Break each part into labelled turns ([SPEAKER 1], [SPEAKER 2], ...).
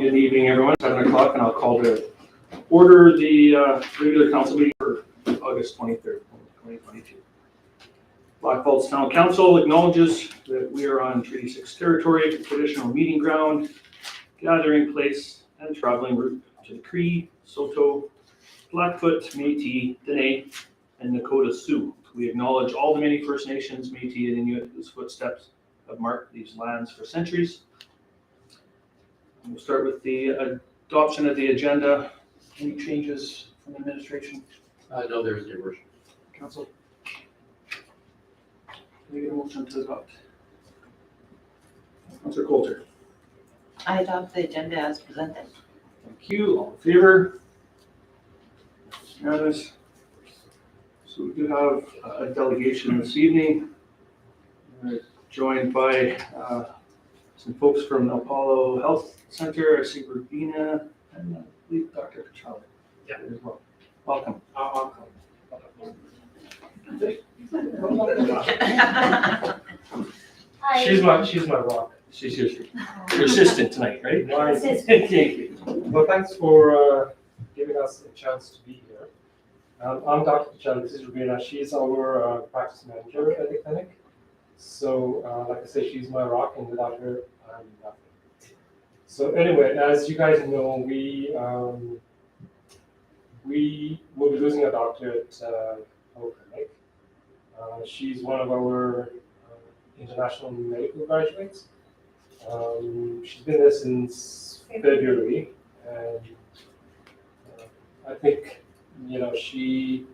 [SPEAKER 1] Good evening, everyone. 7 o'clock, and I'll call to order the regular council meeting for August 23rd, 2022. Blackfalds Town Council acknowledges that we are on Treaty 6 territory, traditional meeting ground, gathering place, and traveling route to the Cree, Saulteaux, Blackfoot, Métis, Dene, and Nakota Sioux. We acknowledge all the many First Nations, Métis, and Inuit whose footsteps have marked these lands for centuries. We'll start with the adoption of the agenda. Any changes from administration?
[SPEAKER 2] No, there is no worship.
[SPEAKER 1] Council? Can we get a motion to adopt? Councilor Coulter.
[SPEAKER 3] I adopt the agenda as presented.
[SPEAKER 1] Thank you. All in favor? Unanimous. So we do have a delegation this evening. We're joined by some folks from Apollo Health Center. I see Rubina and I believe Dr. Kachali.
[SPEAKER 2] Yeah.
[SPEAKER 1] As well. Welcome.
[SPEAKER 2] Welcome.
[SPEAKER 4] She's my rock.
[SPEAKER 1] She's your assistant tonight, right?
[SPEAKER 4] My assistant.
[SPEAKER 1] Thank you.
[SPEAKER 4] Well, thanks for giving us a chance to be here. I'm Dr. Kachali. This is Rubina. She's our practice manager at the clinic. So, like I said, she's my rock, and without her, I'm nothing. So anyway, as you guys know, we will be losing a doctor at our clinic. She's one of our international medical graduates. She's been there since February, and I think she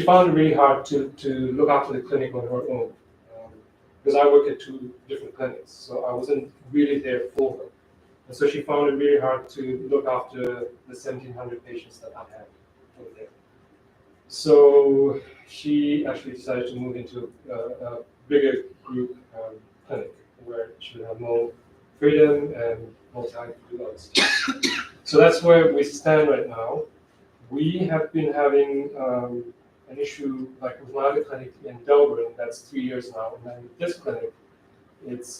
[SPEAKER 4] found it really hard to look after the clinic on her own, because I work at two different clinics, so I wasn't really there for her. And so she found it really hard to look after the 1,700 patients that I had over there. So she actually decided to move into a bigger group clinic where she would have more freedom and more time to do other stuff. So that's where we stand right now. We have been having an issue like with my other clinic in Delaware, that's 3 years now, and then with this clinic, it's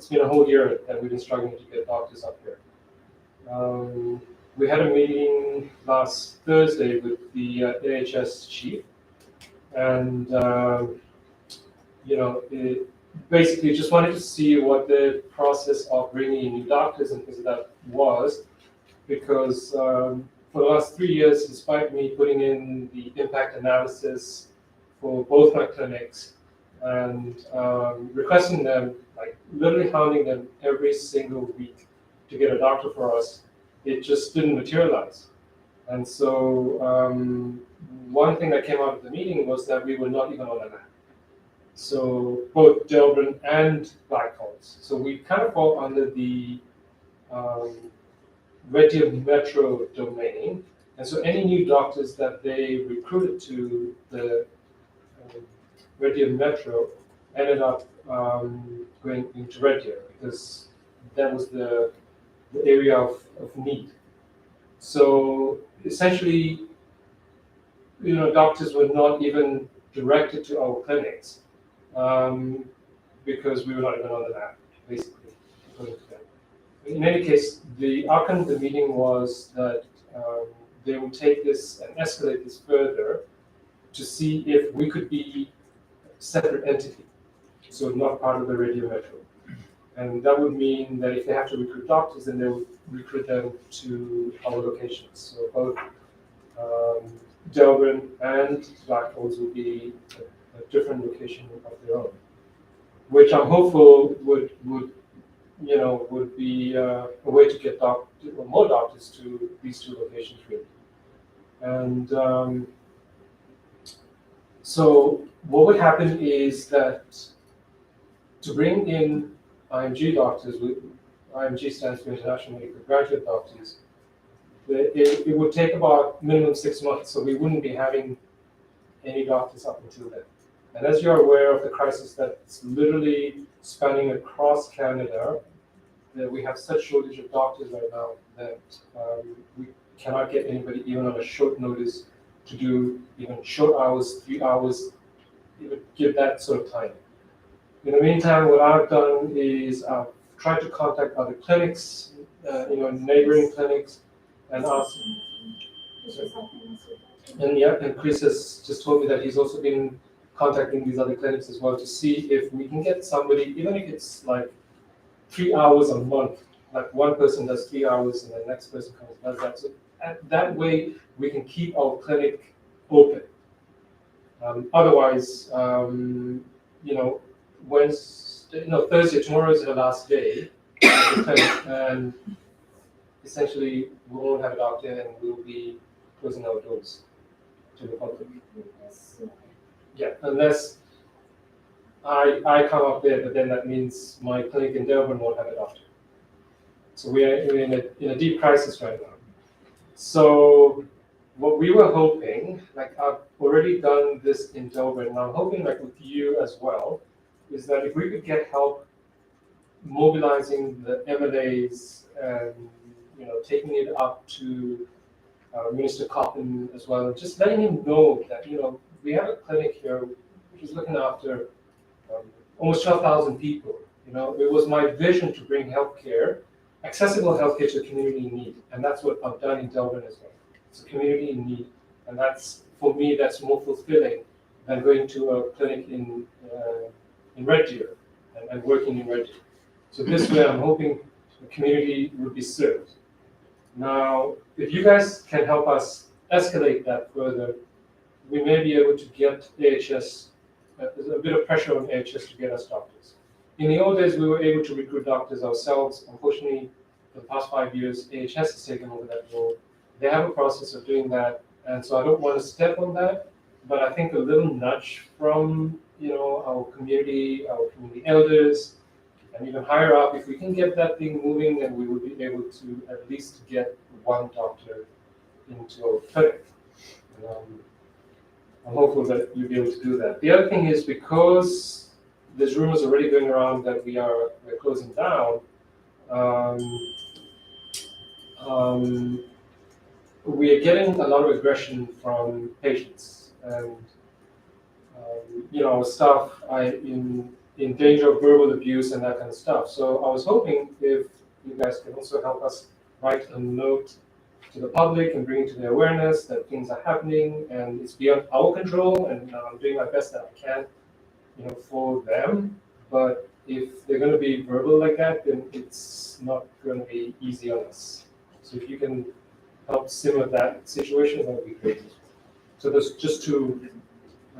[SPEAKER 4] been a whole year that we've been struggling to get doctors up here. We had a meeting last Thursday with the AHS chief, and it basically just wanted to see what the process of bringing in new doctors and things like that was, because for the last 3 years, despite me putting in the impact analysis for both my clinics and requesting them, like literally hounding them every single week to get a doctor for us, it just didn't materialize. And so one thing that came out of the meeting was that we were not even on the map. So both Delbrin and Blackfalds. So we kind of fall under the Red Deer Metro domain, and so any new doctors that they recruited to the Red Deer Metro ended up going into Red Deer because that was the area of need. So essentially, doctors were not even directed to our clinics because we were not even on the map, basically, according to them. In any case, the outcome of the meeting was that they would take this and escalate this further to see if we could be a separate entity, so not part of the Radio Metro. And that would mean that if they have to recruit doctors, then they would recruit them to our locations. So both Delbrin and Blackfalds would be a different location of their own, which I'm hopeful would be a way to get more doctors to these two locations, really. And so what would happen is that to bring in IMG doctors, IMG stands for International Medical Graduate Doctors, it would take about minimum 6 months, so we wouldn't be having any doctors up until then. And as you're aware of the crisis that's literally spanning across Canada, that we have such shortage of doctors right now that we cannot get anybody even on a short notice to do even short hours, 3 hours, even give that sort of time. In the meantime, what I've done is I've tried to contact other clinics, neighboring clinics, and ask. And Chris has just told me that he's also been contacting these other clinics as well to see if we can get somebody, even if it's like 3 hours a month, like one person does 3 hours and the next person comes and does that. So that way we can keep our clinic open. Otherwise, Thursday, tomorrow is the last day of the clinic, and essentially we won't have a doctor and we'll be closing our doors to the public. Yeah, unless I come up there, but then that means my clinic in Durban won't have a doctor. So we're in a deep crisis right now. So what we were hoping, like I've already done this in Durban, and I'm hoping like with you as well, is that if we could get help mobilizing the MLAs and taking it up to Minister Coppin as well, just letting him know that we have a clinic here which is looking after almost 12,000 people. It was my vision to bring healthcare, accessible healthcare to a community in need, and that's what I've done in Durban as well. It's a community in need, and that's for me that's more fulfilling than going to a clinic in Red Deer and working in Red Deer. So this way, I'm hoping the community would be served. Now, if you guys can help us escalate that further, we may be able to get AHS. There's a bit of pressure on AHS to get us doctors. In the old days, we were able to recruit doctors ourselves. Unfortunately, for the past 5 years, AHS has taken over that role. They have a process of doing that, and so I don't want to step on that. But I think a little nudge from our community elders, and even higher up, if we can get that thing moving, then we would be able to at least get one doctor into our clinic. I'm hopeful that you'll be able to do that. The other thing is because there's rumors already going around that we're closing down. We are getting a lot of aggression from patients, and our staff are in danger of verbal abuse and that kind of stuff. So I was hoping if you guys can also help us write a note to the public and bring it to their awareness that things are happening and it's beyond our control, and I'm doing my best that I can, for them. But if they're going to be verbal like that, then it's not going to be easy on us. So if you can help simmer that situation, that would be great. So there's just to.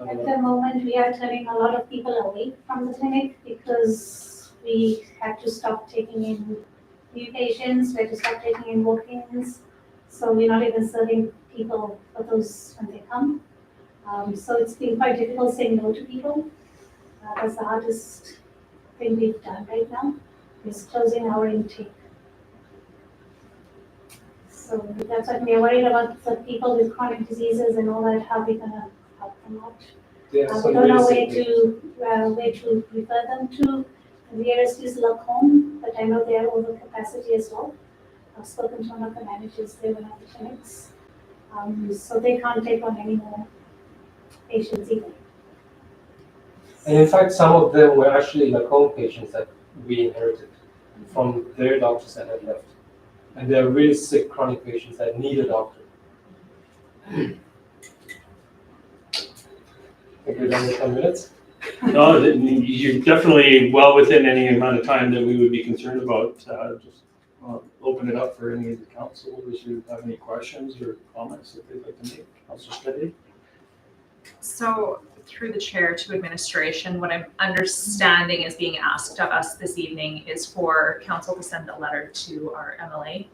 [SPEAKER 2] At the moment, we are turning a lot of people away from the clinic because we had to stop taking in new patients, we had to stop taking in walk-ins. So we're not even serving people for those when they come. So it's been quite difficult saying no to people. That's the hardest thing we've done right now, is closing our intake. So that's what we're worried about, the people with chronic diseases and all that, how we're gonna help them out. We don't know where to refer them to. The nearest is Lacombe, but I know they are over capacity as well. I've spoken to one of the managers there, one of the clinics. So they can't take on any more patients either.
[SPEAKER 4] And in fact, some of them were actually Lacombe patients that we inherited from their doctors that had left. And they're really sick chronic patients that need a doctor. Think we're done with 10 minutes?
[SPEAKER 1] No, you're definitely well within any amount of time that we would be concerned about. Just open it up for any of the councilors who have any questions or comments that they'd like to make. Councilor Steady?
[SPEAKER 5] So through the chair to administration, what I'm understanding is being asked of us this evening is for council to send a letter to our MLA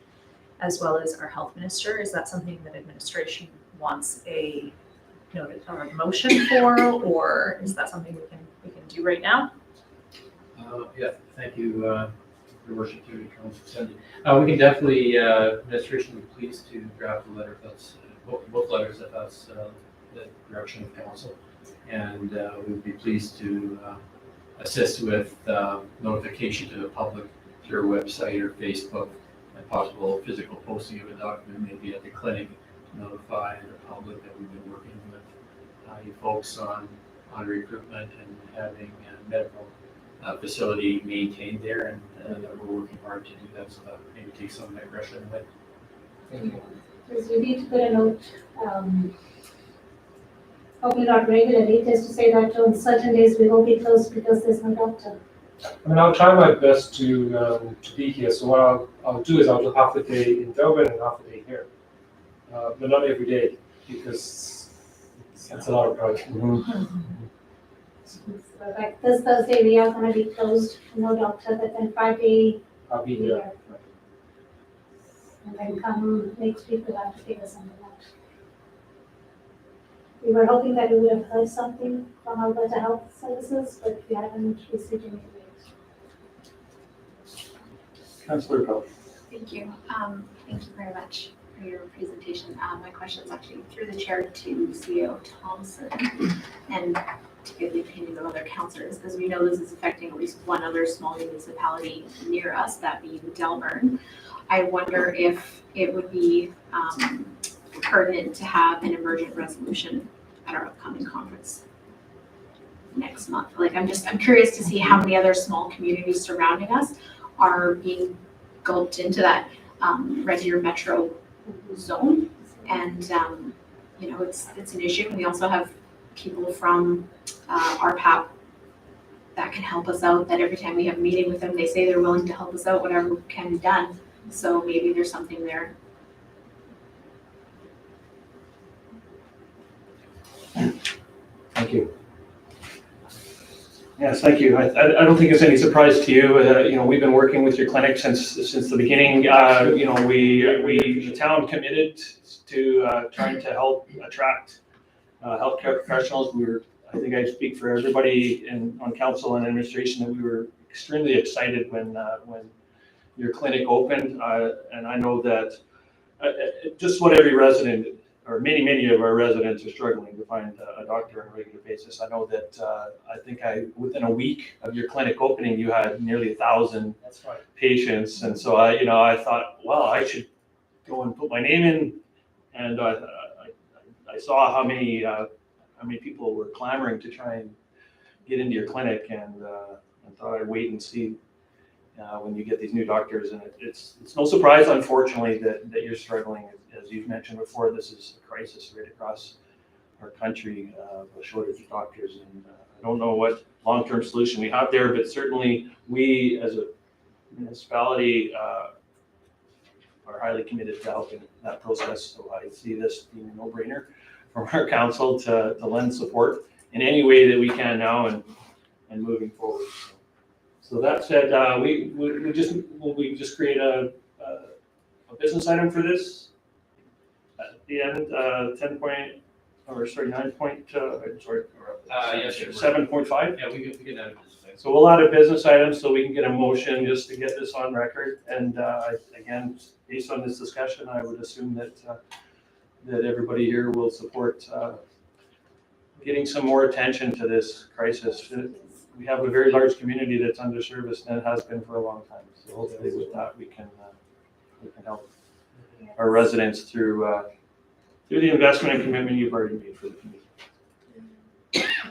[SPEAKER 5] as well as our health minister. Is that something that administration wants a noted or a motion for, or is that something we can do right now?
[SPEAKER 6] Yeah, thank you, Your Worship, to Councilor Cindy. We can definitely, administration would be pleased to draft a letter. That's both letters if that's the direction of council, and we would be pleased to assist with notification to the public through our website or Facebook, and possible physical posting of a document, maybe at the clinic, to notify the public that we've been working with you folks on recruitment and having medical facility maintained there, and that we're working hard to do that, so that maybe take some of the aggression away.
[SPEAKER 2] Because you need to put a note, hopefully not regularly, just to say that on certain days we will be closed because there's no doctor.
[SPEAKER 4] I mean, I'll try my best to be here. So what I'll do is I'll do half a day in Durban and half a day here, but not every day because it's a lot of driving.
[SPEAKER 2] So like this Thursday, we are gonna be closed, no doctor, but then Friday,
[SPEAKER 4] I'll be
[SPEAKER 2] we
[SPEAKER 4] here.
[SPEAKER 2] are. And then come next week, we'll have to figure something out. We were hoping that we would have heard something from Alberta Health Services, but we haven't received anything yet.
[SPEAKER 1] Councillor Bell.
[SPEAKER 7] Thank you. Thank you very much for your presentation. My question is actually through the chair to CAO Thompson and to get the opinion of other councillors, because we know this is affecting at least one other small municipality near us, that being Delburn. I wonder if it would be pertinent to have an emergent resolution at our upcoming conference next month. Like, I'm curious to see how many other small communities surrounding us are being gulped into that Red Deer Metro zone. And, you know, it's an issue. We also have people from RPAP that can help us out, that every time we have a meeting with them, they say they're willing to help us out, whatever can be done. So maybe there's something there.
[SPEAKER 1] Thank you. Yes, thank you. I don't think it's any surprise to you. You know, we've been working with your clinic since the beginning. You know, the town committed to trying to help attract healthcare professionals. I think I speak for everybody on council and administration that we were extremely excited when your clinic opened, and I know that just what every resident, or many of our residents, are struggling to find a doctor on a regular basis. I know that I think within a week of your clinic opening, you had nearly 1,000
[SPEAKER 4] That's right.
[SPEAKER 1] patients, and so I thought, well, I should go and put my name in, and I saw how many people were clamoring to try and get into your clinic, and I thought I'd wait and see. When you get these new doctors, and it's no surprise, unfortunately, that you're struggling. As you've mentioned before, this is a crisis right across our country, a shortage of doctors, and I don't know what long-term solution we have there, but certainly we as a municipality are highly committed to helping that process. So I see this being a no-brainer from our council to lend support in any way that we can now and moving forward. So that said, we just create a business item for this at the end, 7.5.
[SPEAKER 6] Yeah, we can add this thing.
[SPEAKER 1] So we'll add a business item so we can get a motion just to get this on record. And again, based on this discussion, I would assume that everybody here will support getting some more attention to this crisis. We have a very large community that's underserviced and has been for a long time. So hopefully with that we can help our residents through the investment and commitment you've already made for the community.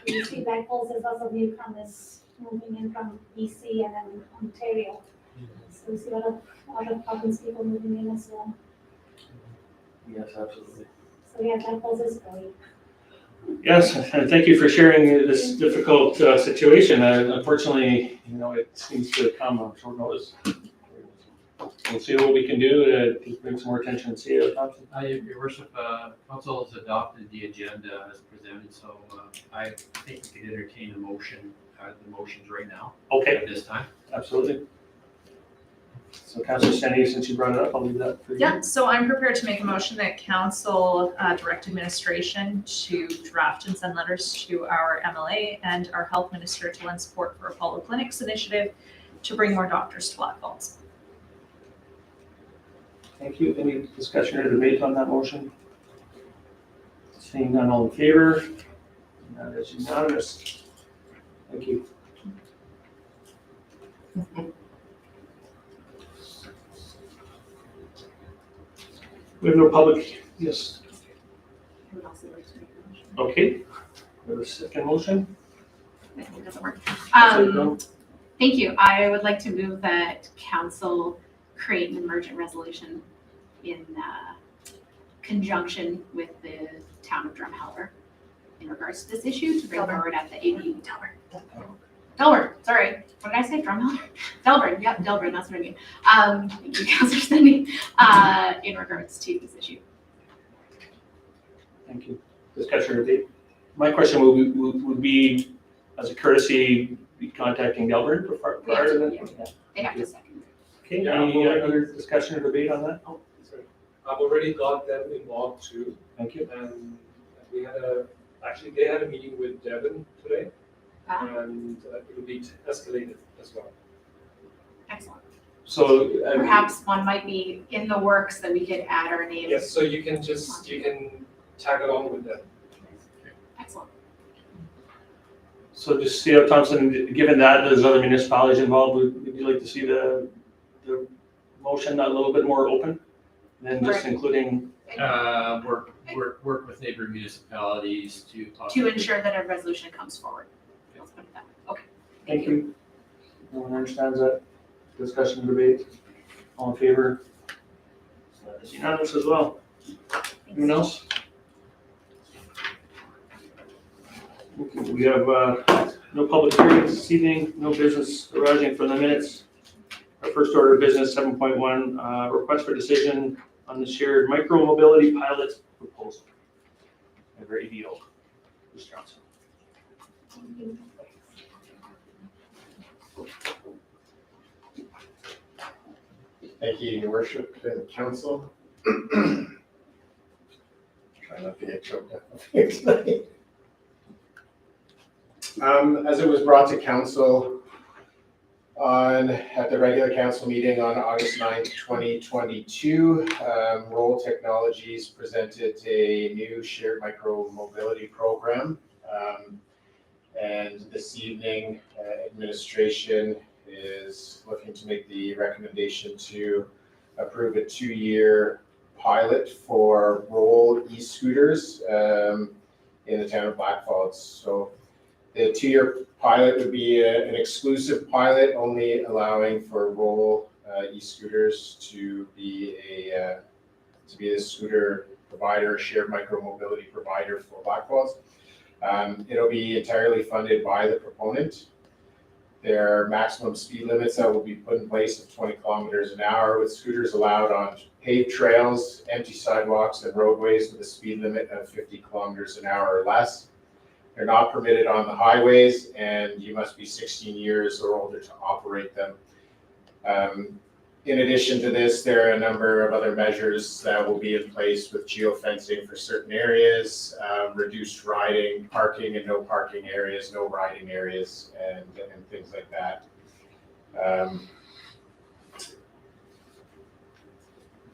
[SPEAKER 2] You see Blackfalds, there's lots of newcomers moving in from BC and then Ontario. So we see a lot of province people moving in as well.
[SPEAKER 1] Yes, absolutely.
[SPEAKER 2] So yeah, Blackfalds is great.
[SPEAKER 1] Yes, and thank you for sharing this difficult situation. Unfortunately, it seems to come on short notice. We'll see what we can do to bring some more attention to CAO Thompson.
[SPEAKER 6] Your worship, council has adopted the agenda as presented, so I think we could entertain a motion, the motions right now.
[SPEAKER 1] Okay,
[SPEAKER 6] At this time.
[SPEAKER 1] absolutely. So Councilor Stenny, since you brought it up, I'll leave that for you.
[SPEAKER 5] Yeah, so I'm prepared to make a motion that council direct administration to draft and send letters to our MLA and our health minister to lend support for Apollo Clinics initiative to bring more doctors to Blackfalds.
[SPEAKER 1] Thank you. Any discussion or debate on that motion? Seeing none, all in favor? That is unanimous. Thank you. We have no public, yes,
[SPEAKER 7] Who would also like to make a motion?
[SPEAKER 1] okay. We have a second motion.
[SPEAKER 7] I think it doesn't work.
[SPEAKER 1] Second.
[SPEAKER 7] Thank you. I would like to move that council create an emergent resolution in conjunction with the town of Drumheller in regards to this issue to bring forward at the AD. Delburn, sorry. What did I say? Drumheller? Delburn, yep, Delburn, that's what I mean. Thank you, Councillor Cindy, in regards to this issue.
[SPEAKER 1] Thank you. Discussion or debate? My question would be, as a courtesy, be contacting Delbert prior to that?
[SPEAKER 7] Yeah.
[SPEAKER 1] Yeah.
[SPEAKER 7] They have to second.
[SPEAKER 1] Okay,
[SPEAKER 4] Yeah,
[SPEAKER 1] any
[SPEAKER 4] well,
[SPEAKER 1] other discussion or debate on that?
[SPEAKER 4] Oh, sorry. I've already got them involved too,
[SPEAKER 1] Thank you.
[SPEAKER 4] and we had they had a meeting with Devin today, and it will be escalated as well.
[SPEAKER 7] Excellent.
[SPEAKER 1] So,
[SPEAKER 7] Perhaps one might be in the works that we could add our name.
[SPEAKER 4] Yes, so you can tag along with them.
[SPEAKER 7] Excellent.
[SPEAKER 1] so just CEO Thompson, given that there's other municipalities involved, would you like to see the motion a little bit more open than just
[SPEAKER 7] Right.
[SPEAKER 1] including?
[SPEAKER 6] Work with neighboring municipalities to
[SPEAKER 7] To
[SPEAKER 6] possibly.
[SPEAKER 7] ensure that a resolution comes forward. Let's put it that way. Okay.
[SPEAKER 1] Thank you. No one understands that discussion debate? All in favor? That is unanimous as well. Anyone else? Okay, we have no public hearings this evening, no business arising from the minutes. Our first order of business, 7.1, request for decision on the shared micro-mobility pilot proposal. Over ADO. Mr. Johnson.
[SPEAKER 8] Thank you, Your Worship, and Council. Try not to get choked up here tonight. As it was brought to Council at the regular Council meeting on August 9th, 2022, Roll Technologies presented a new shared micro-mobility program. And this evening, administration is looking to make the recommendation to approve a 2-year pilot for Roll e-scooters in the town of Blackfalds. So the 2-year pilot would be an exclusive pilot, only allowing for Roll e-scooters to be a scooter provider, shared micro-mobility provider for Blackfalds. It'll be entirely funded by the proponent. There are maximum speed limits that will be put in place of 20 kilometers an hour, with scooters allowed on paved trails, empty sidewalks, and roadways with a speed limit of 50 kilometers an hour or less. They're not permitted on the highways, and you must be 16 years or older to operate them. In addition to this, there are a number of other measures that will be in place with geofencing for certain areas, reduced riding, parking and no parking areas, no riding areas, and things like that.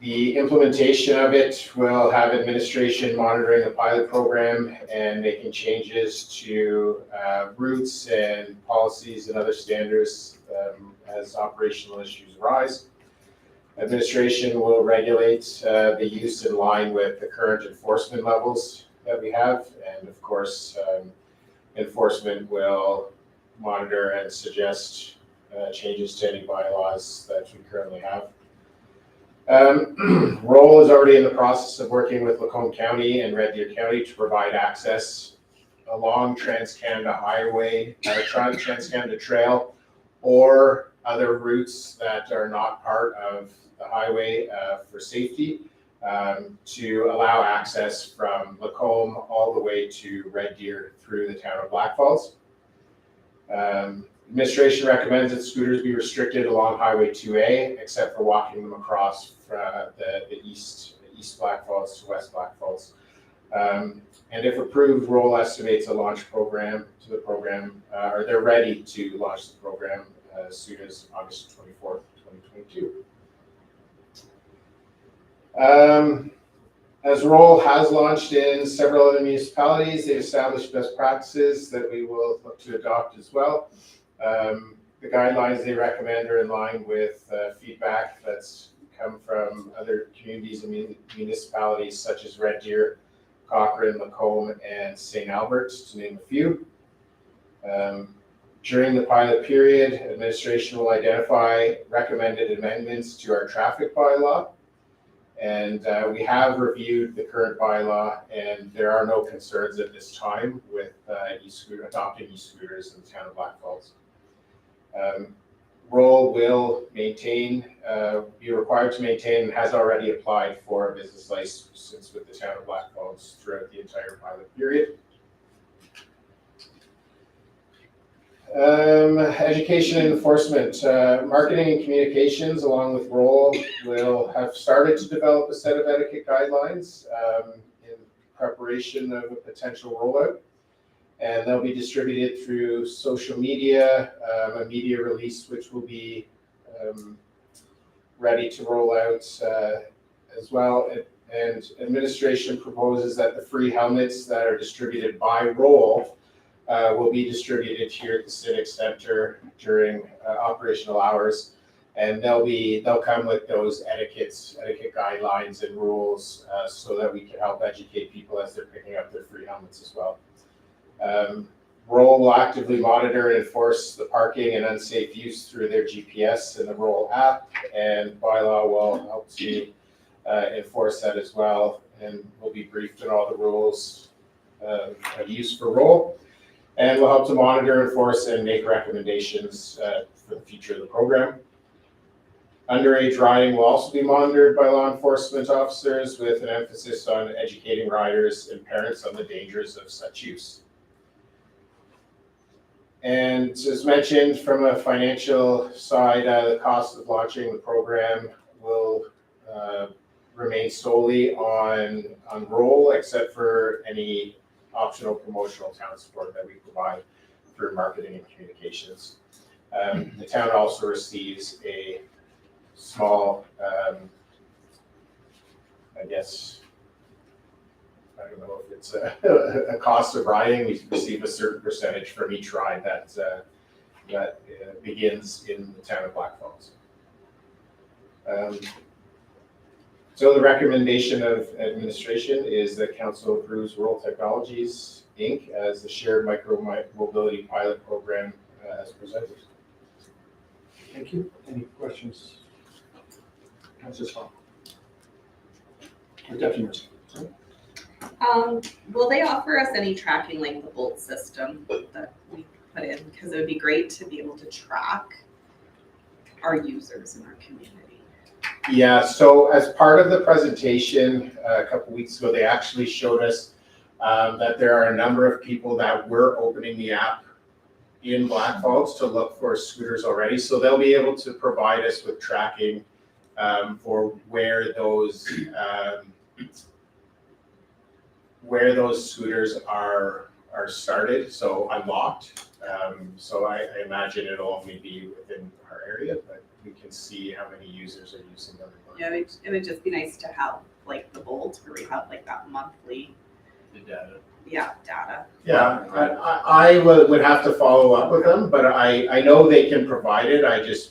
[SPEAKER 8] The implementation of it will have administration monitoring the pilot program and making changes to routes and policies and other standards as operational issues arise. Administration will regulate the use in line with the current enforcement levels that we have, and of course, enforcement will monitor and suggest changes to any bylaws that we currently have. Roll is already in the process of working with Lacombe County and Red Deer County to provide access along Trans-Canada Highway, Trans-Canada Trail, or other routes that are not part of the highway for safety, to allow access from Lacombe all the way to Red Deer through the town of Blackfalds. Administration recommends that scooters be restricted along Highway 2A, except for walking them across the east Blackfalds to West Blackfalds. And if approved, Roll estimates a launch program to the program, or they're ready to launch the program as soon as August 24th, 2022. As Roll has launched in several other municipalities, they've established best practices that we will look to adopt as well. The guidelines they recommend are in line with feedback that's come from other communities and municipalities such as Red Deer, Cochrane, Lacombe, and St. Albert, to name a few. During the pilot period, administration will identify recommended amendments to our traffic bylaw. And we have reviewed the current bylaw, and there are no concerns at this time with adopting e-scooters in the town of Blackfalds. Roll will maintain, be required to maintain, and has already applied for a business license with the town of Blackfalds throughout the entire pilot period. Education and enforcement, marketing and communications along with Roll will have started to develop a set of etiquette guidelines in preparation of a potential rollout. And they'll be distributed through social media, a media release which will be ready to roll out as well. And administration proposes that the free helmets that are distributed by Roll will be distributed here at the Civic Center during operational hours. And they'll come with those etiquette guidelines and rules so that we can help educate people as they're picking up their free helmets as well. Roll will actively monitor and enforce the parking and unsafe use through their GPS and the Roll app, and bylaw will help to enforce that as well, and we'll be briefed on all the rules of use for Roll, and we'll help to monitor, enforce, and make recommendations for the future of the program. Underage riding will also be monitored by law enforcement officers with an emphasis on educating riders and parents on the dangers of such use. And as mentioned, from a financial side, the cost of launching the program will remain solely on Roll, except for any optional promotional town support that we provide through marketing and communications. The town also receives a small, I guess, I don't know if it's a cost of riding. We receive a certain percentage from each ride that begins in the town of Blackfalds. So the recommendation of administration is that council approves Roll Technologies, Inc. as the shared micro-mobility pilot program as presented.
[SPEAKER 1] Thank you. Any questions? Councilor Swan. Or Deputy Minister.
[SPEAKER 9] Will they offer us any tracking like the Bolt system that we put in? Because it would be great to be able to track our users in our community.
[SPEAKER 8] Yeah, so as part of the presentation a couple weeks ago, they actually showed us that there are a number of people that were opening the app in Blackfalds to look for scooters already. So they'll be able to provide us with tracking for where those scooters are started, so unlocked. So I imagine it'll only be within our area, but we can see how many users are using them.
[SPEAKER 9] Yeah, it would just be nice to have like the Bolt where we have like that monthly
[SPEAKER 6] data.
[SPEAKER 9] data.
[SPEAKER 8] Yeah, I would have to follow up with them, but I know they can provide it.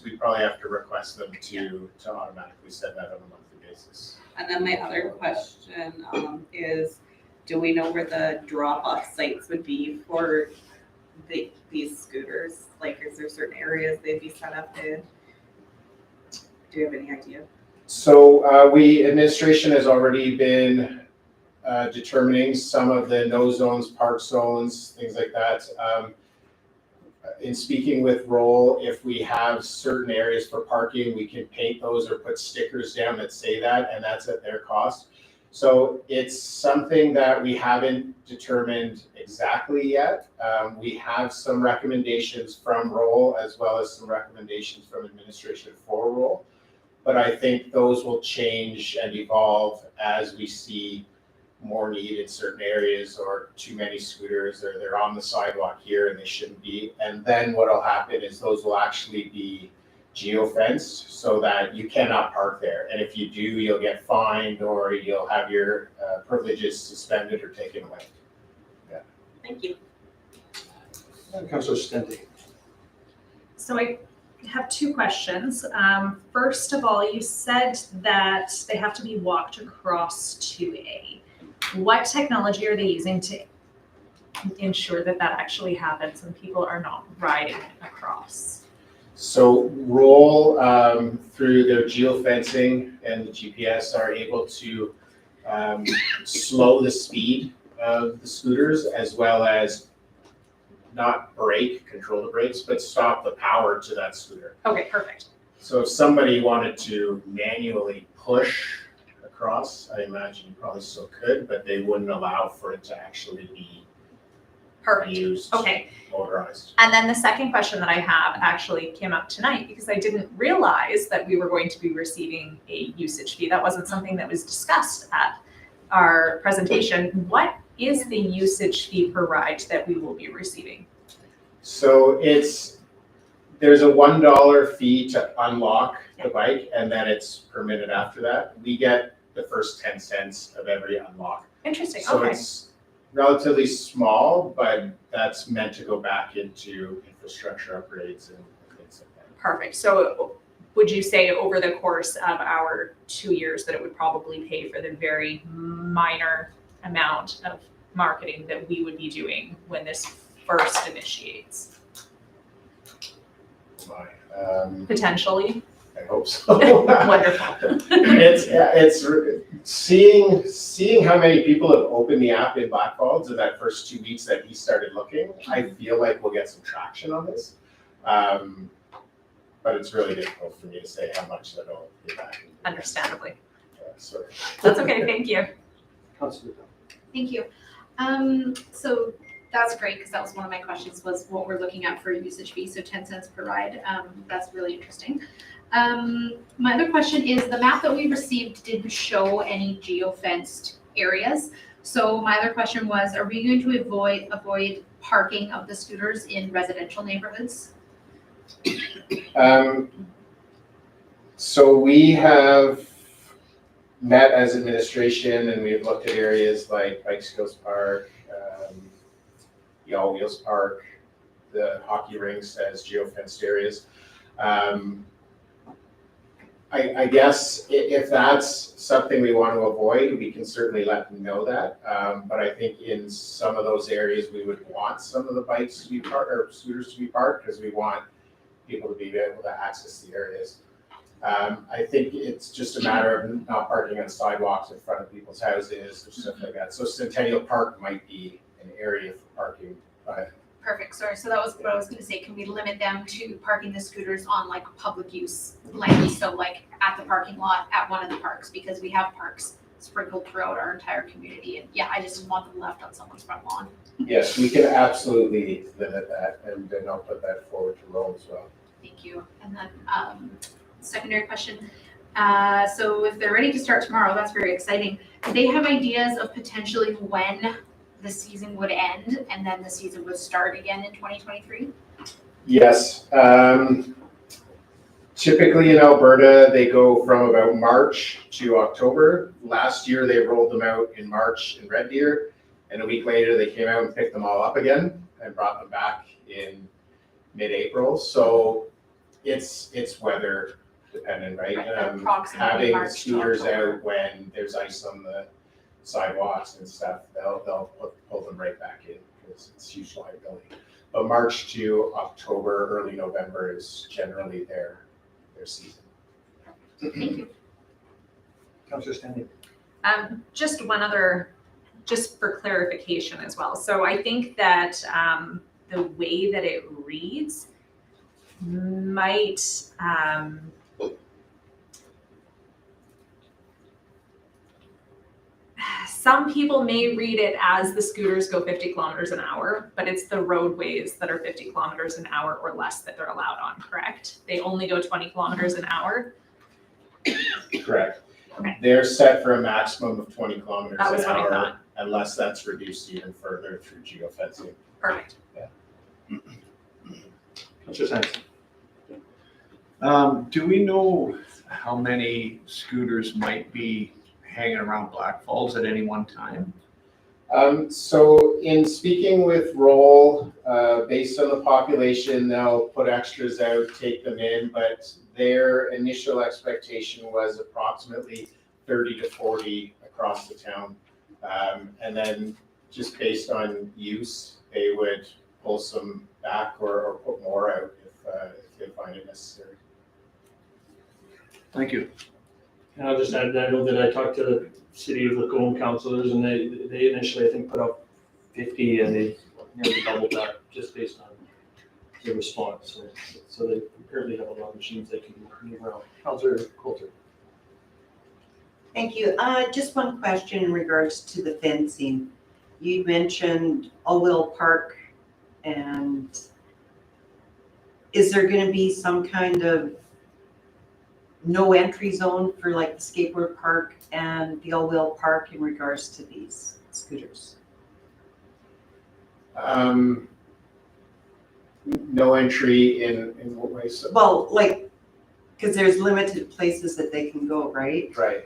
[SPEAKER 8] We probably have to request them to automatically send that on a monthly basis.
[SPEAKER 9] And then my other question is, do we know where the drop-off sites would be for these scooters? Like, is there certain areas they'd be set up in? Do you have any idea?
[SPEAKER 8] So administration has already been determining some of the no zones, park zones, things like that. In speaking with Roll, if we have certain areas for parking, we can paint those or put stickers down that say that, and that's at their cost. So it's something that we haven't determined exactly yet. We have some recommendations from Roll as well as some recommendations from administration for Roll. But I think those will change and evolve as we see more need in certain areas, or too many scooters, or they're on the sidewalk here and they shouldn't be. And then what will happen is those will actually be geo-fenced so that you cannot park there. And if you do, you'll get fined or you'll have your privileges suspended or taken away. Yeah.
[SPEAKER 9] Thank you.
[SPEAKER 1] Councilor Stende.
[SPEAKER 5] So I have two questions. First of all, you said that they have to be walked across to A. What technology are they using to ensure that that actually happens and people are not riding across?
[SPEAKER 8] So Roll, through their geofencing and the GPS, are able to slow the speed of the scooters, as well as not control the brakes, but stop the power to that scooter.
[SPEAKER 5] Okay, perfect.
[SPEAKER 8] So if somebody wanted to manually push across, I imagine you probably still could, but they wouldn't allow for it to actually be
[SPEAKER 5] Perfect.
[SPEAKER 8] used,
[SPEAKER 5] Okay.
[SPEAKER 8] motorized.
[SPEAKER 5] And then the second question that I have actually came up tonight because I didn't realize that we were going to be receiving a usage fee. That wasn't something that was discussed at our presentation. What is the usage fee per ride that we will be receiving?
[SPEAKER 8] So there's a $1 fee to unlock the bike, and then it's per minute after that. We get the first 10 cents of every unlock.
[SPEAKER 5] Interesting,
[SPEAKER 8] So
[SPEAKER 5] okay.
[SPEAKER 8] it's relatively small, but that's meant to go back into infrastructure upgrades and things like that.
[SPEAKER 5] Perfect. So would you say over the course of our 2 years that it would probably pay for the very minor amount of marketing that we would be doing when this first initiates? Potentially?
[SPEAKER 8] I hope so.
[SPEAKER 5] Wonderful.
[SPEAKER 8] It's seeing how many people have opened the app in Blackfalds in that first 2 weeks that he started looking. I feel like we'll get some traction on this, but it's really difficult for me to say how much that'll get back.
[SPEAKER 5] Understandably.
[SPEAKER 8] Sorry.
[SPEAKER 5] That's okay, thank you.
[SPEAKER 1] Councilor.
[SPEAKER 7] Thank you. So that's great, because that was one of my questions, was what we're looking at for a usage fee, so 10 cents per ride. That's really interesting. My other question is, the map that we received didn't show any geofenced areas. So my other question was, are we going to avoid parking of the scooters in residential neighborhoods?
[SPEAKER 8] So we have met as administration, and we've looked at areas like Bicycles Park, the All Wheels Park, the hockey rinks as geofenced areas. I guess if that's something we want to avoid, we can certainly let them know that. But I think in some of those areas, we would want some of the bikes to be parked, or scooters to be parked, because we want people to be able to access the areas. I think it's just a matter of not parking on sidewalks in front of people's houses or stuff like that. So Centennial Park might be an area for parking, but
[SPEAKER 7] Perfect, sorry, so that was what I was gonna say, can we limit them to parking the scooters on like public use land, so like at the parking lot at one of the parks, because we have parks sprinkled throughout our entire community, and yeah, I just didn't want them left on someone's front lawn.
[SPEAKER 8] yes, we can absolutely limit that, and then I'll put that forward to Roll as well.
[SPEAKER 7] Thank you, and then, secondary question, so if they're ready to start tomorrow, that's very exciting. Do they have ideas of potentially when the season would end and then the season would start again in 2023?
[SPEAKER 8] Yes. Typically in Alberta, they go from about March to October. Last year, they rolled them out in March in Red Deer, and a week later, they came out and picked them all up again and brought them back in mid-April. So it's weather dependent, right?
[SPEAKER 7] Approximately
[SPEAKER 8] Having
[SPEAKER 7] March to
[SPEAKER 8] scooters
[SPEAKER 7] October.
[SPEAKER 8] out when there's ice on the sidewalks and stuff, they'll pull them right back in, because it's huge liability. But March to October, early November is generally their season.
[SPEAKER 7] Thank you.
[SPEAKER 1] Councilor Stanley.
[SPEAKER 5] Just one other, just for clarification as well. So I think that the way that it reads might some people may read it as the scooters go 50 kilometers an hour, but it's the roadways that are 50 kilometers an hour or less that they're allowed on, correct? They only go 20 kilometers an hour?
[SPEAKER 8] Correct.
[SPEAKER 5] Okay.
[SPEAKER 8] They're set for a maximum of 20 kilometers
[SPEAKER 5] That was
[SPEAKER 8] an
[SPEAKER 5] what I
[SPEAKER 8] hour,
[SPEAKER 5] thought.
[SPEAKER 8] unless that's reduced even further through geofencing.
[SPEAKER 5] Perfect.
[SPEAKER 1] Councilor Sands.
[SPEAKER 10] Do we know how many scooters might be hanging around Blackfalds at any one time?
[SPEAKER 8] So in speaking with Roll, based on the population, they'll put extras out, take them in, but their initial expectation was approximately 30 to 40 across the town. And then just based on use, they would pull some back or put more out if they find it necessary.
[SPEAKER 1] Thank you. And I'll just add that I know that I talked to the city of Lacombe councilors, and they initially, I think, put up 50, and they nearly doubled that just based on the response. So they apparently have a lot of machines that can move around. Councilor Coulter.
[SPEAKER 3] Thank you. Just one question in regards to the fencing. You mentioned Allwell Park, and is there going to be some kind of no entry zone for like the skateboard park and the Allwell Park in regards to these scooters?
[SPEAKER 8] No entry in what way? So,
[SPEAKER 3] Well, like, because there's limited places that they can go, right?
[SPEAKER 8] right.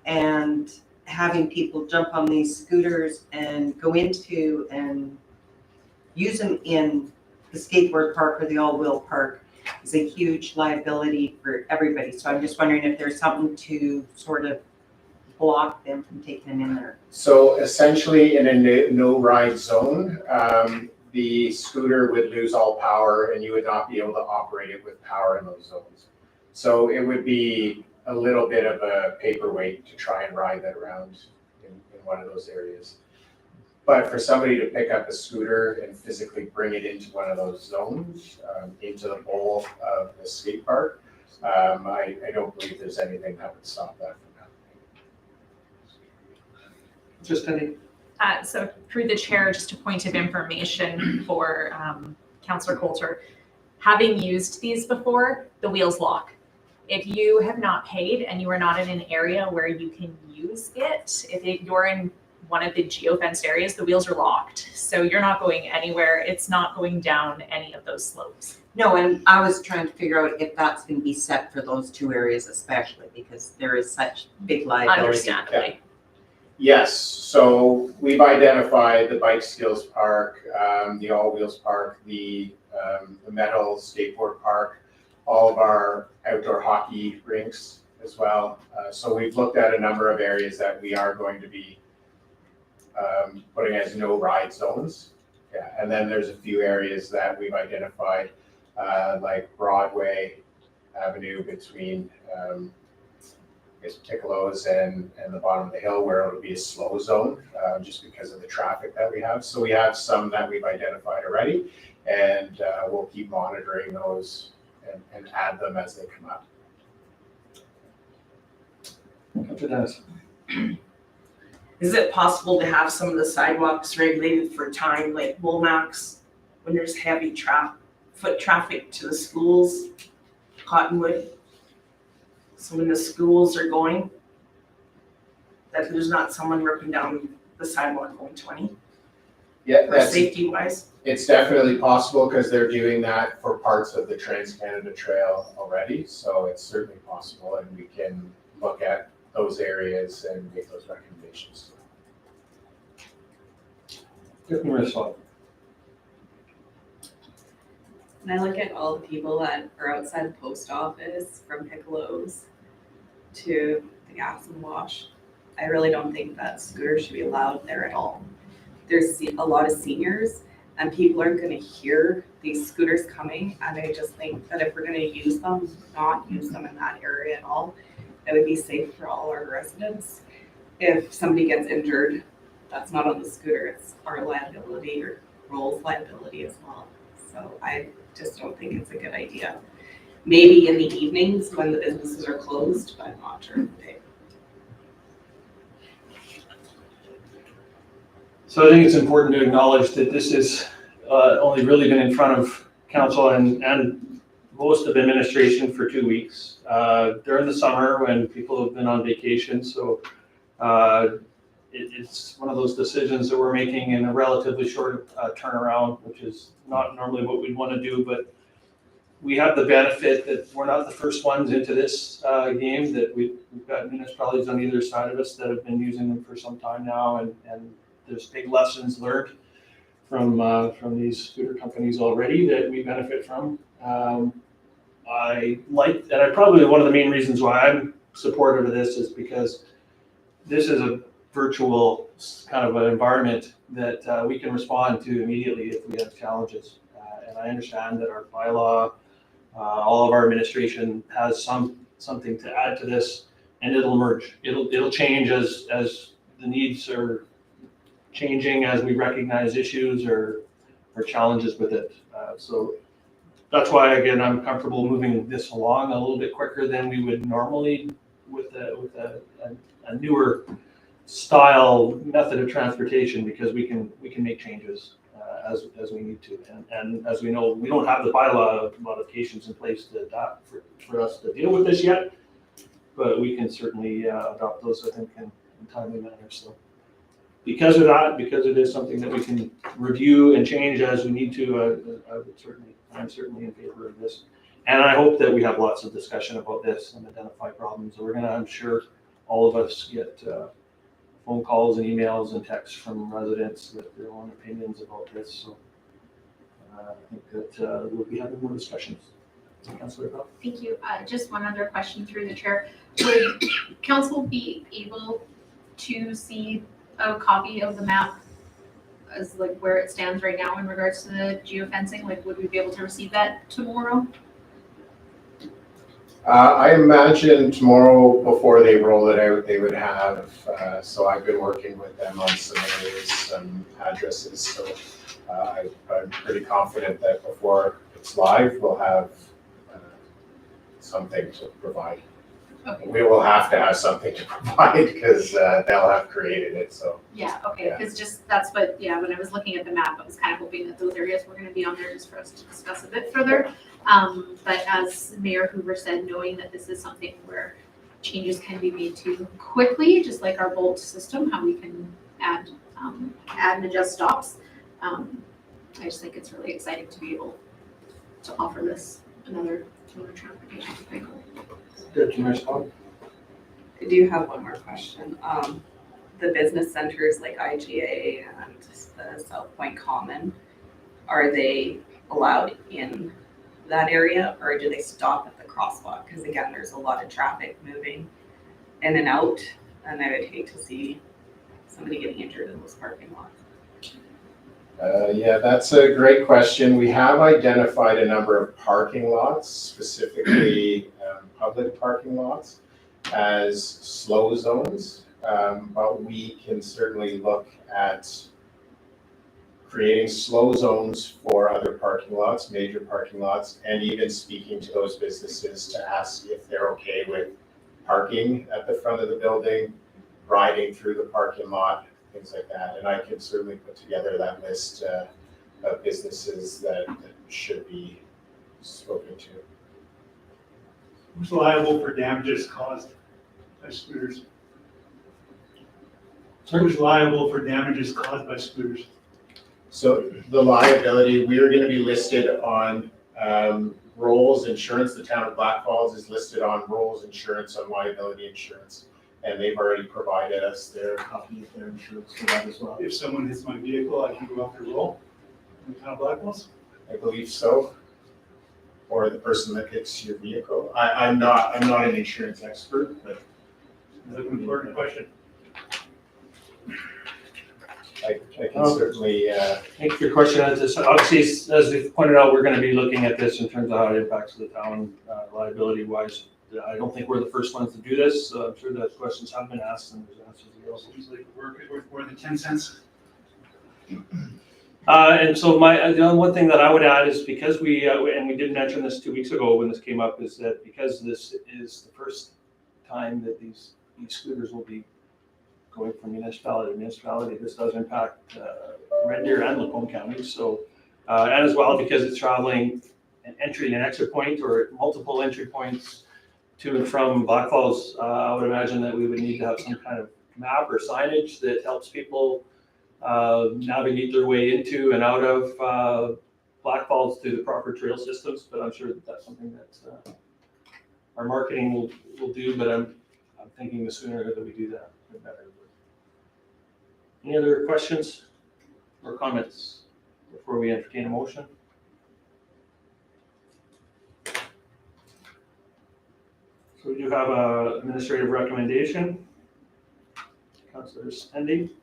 [SPEAKER 3] And having people jump on these scooters and go into and use them in the skateboard park or the all-wheel park is a huge liability for everybody. So I'm just wondering if there's something to sort of block them from taking them in there.
[SPEAKER 8] So essentially, in a no-ride zone, the scooter would lose all power, and you would not be able to operate it with power in those zones. So it would be a little bit of a paperweight to try and ride that around in one of those areas. But for somebody to pick up a scooter and physically bring it into one of those zones, into the bowl of the skate park, I don't believe there's anything that would stop that from happening.
[SPEAKER 1] Just any.
[SPEAKER 5] So through the chair, just a point of information for Councillor Coulter. Having used these before, the wheels lock. If you have not paid and you are not in an area where you can use it, you're in one of the geofenced areas, the wheels are locked. So you're not going anywhere. It's not going down any of those slopes.
[SPEAKER 3] No, and I was trying to figure out if that's going to be set for those two areas especially, because there is such big liability.
[SPEAKER 5] Understandably.
[SPEAKER 8] Yes, so we've identified the Bike Skills Park, the All Wheels Park, the Metal Skateboard Park, all of our outdoor hockey rinks as well. So we've looked at a number of areas that we are going to be putting as no ride zones. Yeah, and then there's a few areas that we've identified, like Broadway Avenue between Tickelo's and the bottom of the hill, where it'll be a slow zone, just because of the traffic that we have. So we have some that we've identified already, and we'll keep monitoring those and add them as they come up.
[SPEAKER 1] Councilor Dennis.
[SPEAKER 11] Is it possible to have some of the sidewalks regulated for time, like Womacks, when there's heavy foot traffic to the schools, Cottonwood? So when the schools are going, that there's not someone ripping down the sidewalk going 20,
[SPEAKER 8] Yeah,
[SPEAKER 11] or safety wise?
[SPEAKER 8] it's definitely possible, because they're doing that for parts of the Trans-Canada Trail already. So it's certainly possible, and we can look at those areas and make those recommendations.
[SPEAKER 1] Municipal.
[SPEAKER 9] When I look at all the people that are outside the post office, from Piccolo's to the gas and wash, I really don't think that scooters should be allowed there at all. There's a lot of seniors, and people aren't going to hear these scooters coming, and I just think that if we're going to use them, not use them in that area at all. It would be safe for all our residents. If somebody gets injured, that's not on the scooter, it's our liability or Roll's liability as well. So I just don't think it's a good idea. Maybe in the evenings when the businesses are closed, but not during the day.
[SPEAKER 1] So I think it's important to acknowledge that this has only really been in front of council and most of administration for 2 weeks during the summer when people have been on vacation. So it's one of those decisions that we're making in a relatively short turnaround, which is not normally what we'd want to do, but we have the benefit that we're not the first ones into this game, that we've got municipalities on either side of us that have been using them for some time now, and there's big lessons learned from these scooter companies already that we benefit from. Probably one of the main reasons why I'm supportive of this is because this is virtual kind of an environment that we can respond to immediately if we have challenges. And I understand that our bylaw, all of our administration has something to add to this, and it'll emerge. It'll change as the needs are changing, as we recognize issues or challenges with it. So that's why, again, I'm comfortable moving this along a little bit quicker than we would normally with a newer style method of transportation, because we can make changes as we need to. And as we know, we don't have the bylaw modifications in place to adopt for us to deal with this yet, but we can certainly adopt those, I think, in timely manner. So because of that, because it is something that we can review and change as we need to, I'm certainly in favor of this. And I hope that we have lots of discussion about this and identify problems. We're gonna, I'm sure all of us get phone calls and emails and texts from residents with their own opinions about this. So I think that we'll be having more discussions. Councillor Bell?
[SPEAKER 7] Thank you. Just one other question through the chair. Would council be able to see a copy of the map as like where it stands right now in regards to the geofencing? Like, would we be able to receive that tomorrow?
[SPEAKER 8] I imagine tomorrow, before they roll it out, they would have, so I've been working with them on some areas, some addresses, so I'm pretty confident that before it's live, we'll have something to provide.
[SPEAKER 7] Okay.
[SPEAKER 8] We will have to have something to provide because they'll have created it, so.
[SPEAKER 7] Yeah, okay, because just, that's what, yeah, when I was looking at the map, I was kind of hoping that those areas were gonna be on there just for us to discuss a bit further. But as Mayor Hoover said, knowing that this is something where changes can be made to quickly, just like our Bolt system, how we can add and adjust stops. I just think it's really exciting to be able to offer this another transportation vehicle.
[SPEAKER 1] Good, can I respond?
[SPEAKER 9] I do have one more question. The business centers like IGA and the South Point Common, are they allowed in that area, or do they stop at the crosswalk? Because again, there's a lot of traffic moving in and out, and I would hate to see somebody getting injured in those parking lots.
[SPEAKER 8] Yeah, that's a great question. We have identified a number of parking lots, specifically public parking lots, as slow zones, but we can certainly look at creating slow zones for other parking lots, major parking lots, and even speaking to those businesses to ask if they're okay with parking at the front of the building, riding through the parking lot, things like that. And I can certainly put together that list of businesses that should be spoken to.
[SPEAKER 12] Who's liable for damages caused by scooters? Who's liable for damages caused by scooters?
[SPEAKER 8] So the liability, we are going to be listed on Rolls Insurance. The town of Blackfalds is listed on Rolls Insurance, on liability insurance. And they've already provided us their copy of their insurance for that as well.
[SPEAKER 12] If someone hits my vehicle, I can go after roll in the town of Blackfalds?
[SPEAKER 8] I believe so. Or the person that hits your vehicle. I'm not an insurance expert, but
[SPEAKER 12] That's an important question.
[SPEAKER 8] I can certainly.
[SPEAKER 1] Thanks for your question. Obviously, as we've pointed out, we're going to be looking at this in terms of how it impacts the town liability wise. I don't think we're the first ones to do this. I'm sure that questions have been asked and there's answers available.
[SPEAKER 12] Seems like we're worth more than 10 cents.
[SPEAKER 1] And so the only one thing that I would add is because we, and we did mention this 2 weeks ago when this came up, is that because this is the first time that these scooters will be going from municipality to municipality, this does impact Red Deer and Lacombe counties. So, and as well because it's traveling an entry and exit point or multiple entry points to and from Blackfalds, I would imagine that we would need to have some kind of map or signage that helps people navigate their way into and out of Blackfalds through the proper trail systems. But I'm sure that that's something that our marketing will do. But I'm thinking the sooner that we do that, the better. Any other questions or comments before we entertain a motion? So we do have a administrative recommendation. Councillor Sandy?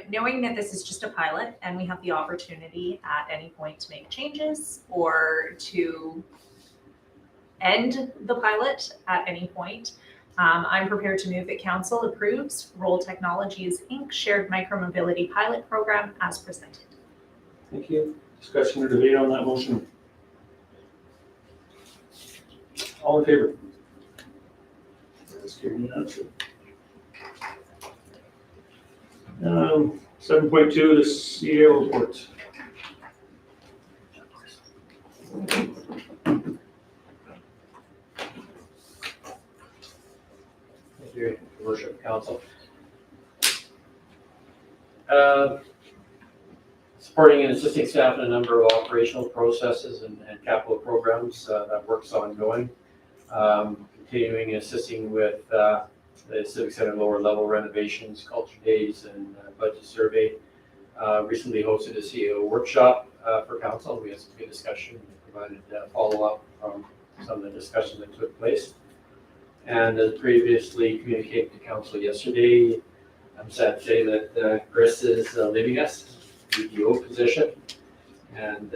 [SPEAKER 5] Knowing that this is just a pilot and we have the opportunity at any point to make changes or to end the pilot at any point, I'm prepared to move that council approves Roll Technologies Inc. Shared Micro-Mobility Pilot Program as presented.
[SPEAKER 1] Thank you. Discussion or debate on that motion? All in favor? That's carried unanimously. 7.2, the CAO report.
[SPEAKER 6] Thank you, Your Worship, Council. Supporting and assisting staff in a number of operational processes and capital programs, that work's ongoing. Continuing assisting with the Civic Center lower level renovations, culture days, and budget survey. Recently hosted a CEO workshop for council. We had some good discussion, provided follow-up from some of the discussion that took place. And as previously communicated to council yesterday, I'm sad to say that Chris is leaving us, VPO position, and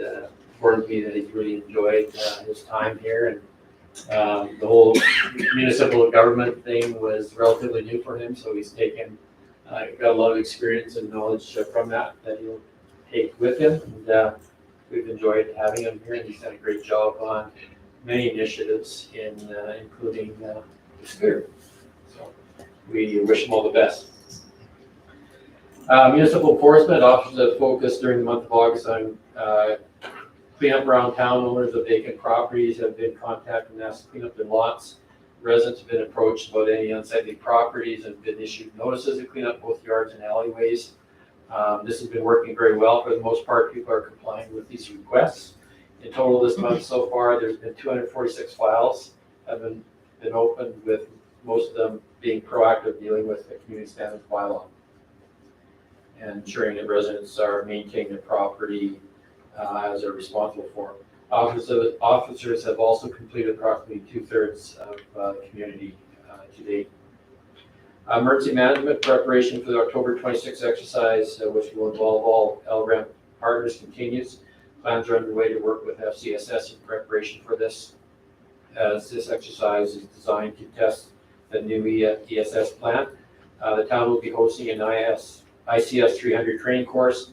[SPEAKER 6] informed me that he really enjoyed his time here, and the whole municipal government thing was relatively new for him, so he's taken, got a lot of experience and knowledge from that he'll take with him, and we've enjoyed having him here, and he's done a great job on many initiatives, including the scooter. So we wish him all the best. Municipal enforcement officers have focused during the month of August on clean up around town. Owners of vacant properties have been contacted and asked to clean up their lots. Residents have been approached about any unsightly properties and been issued notices to clean up both yards and alleyways. This has been working very well. For the most part, people are complying with these requests. In total this month so far, there's been 246 files have been opened, with most of them being proactive, dealing with the community standards bylaw and ensuring that residents are maintaining their property as they're responsible for. Officers have also completed approximately 2/3 of the community to date. Emergency management preparation for the October 26th exercise, which will involve all LRAMP partners, continues. Plans are underway to work with FCSS in preparation for this, as this exercise is designed to test the new ESS plan. The town will be hosting an ICS 300 training course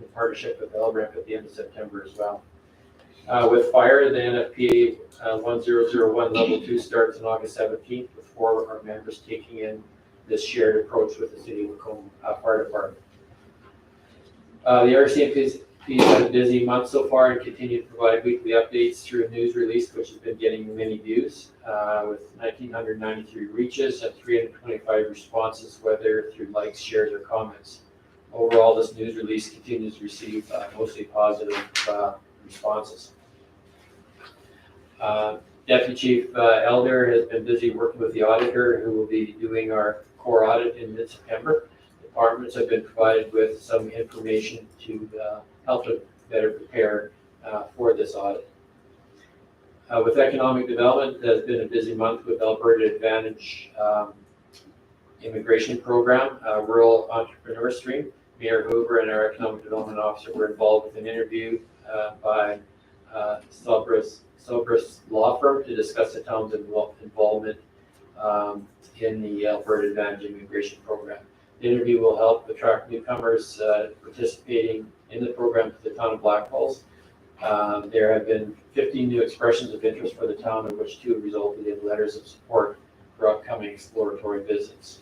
[SPEAKER 6] in partnership with LRAMP at the end of September as well. With fire, the NFPA 1001 level 2 starts on August 17th, with 4 of our members taking in this shared approach with the City of Macomb Fire Department. The RCMP has had a busy month so far and continue to provide weekly updates through a news release, which has been getting many views, with 1,993 reaches and 325 responses, whether through likes, shares, or comments. Overall, this news release continues to receive mostly positive responses. Deputy Chief Elder has been busy working with the auditor, who will be doing our core audit in mid-September. Departments have been provided with some information to help them better prepare for this audit. With economic development, there's been a busy month with Alberta Advantage immigration program, rural entrepreneur stream. Mayor Hoover and our economic development officer were involved with an interview by Celbris Law Firm to discuss the town's involvement in the Alberta Advantage immigration program. The interview will help attract newcomers participating in the program to the town of Blackfalds. There have been 15 new expressions of interest for the town, of which 2 resulted in letters of support for upcoming exploratory visits.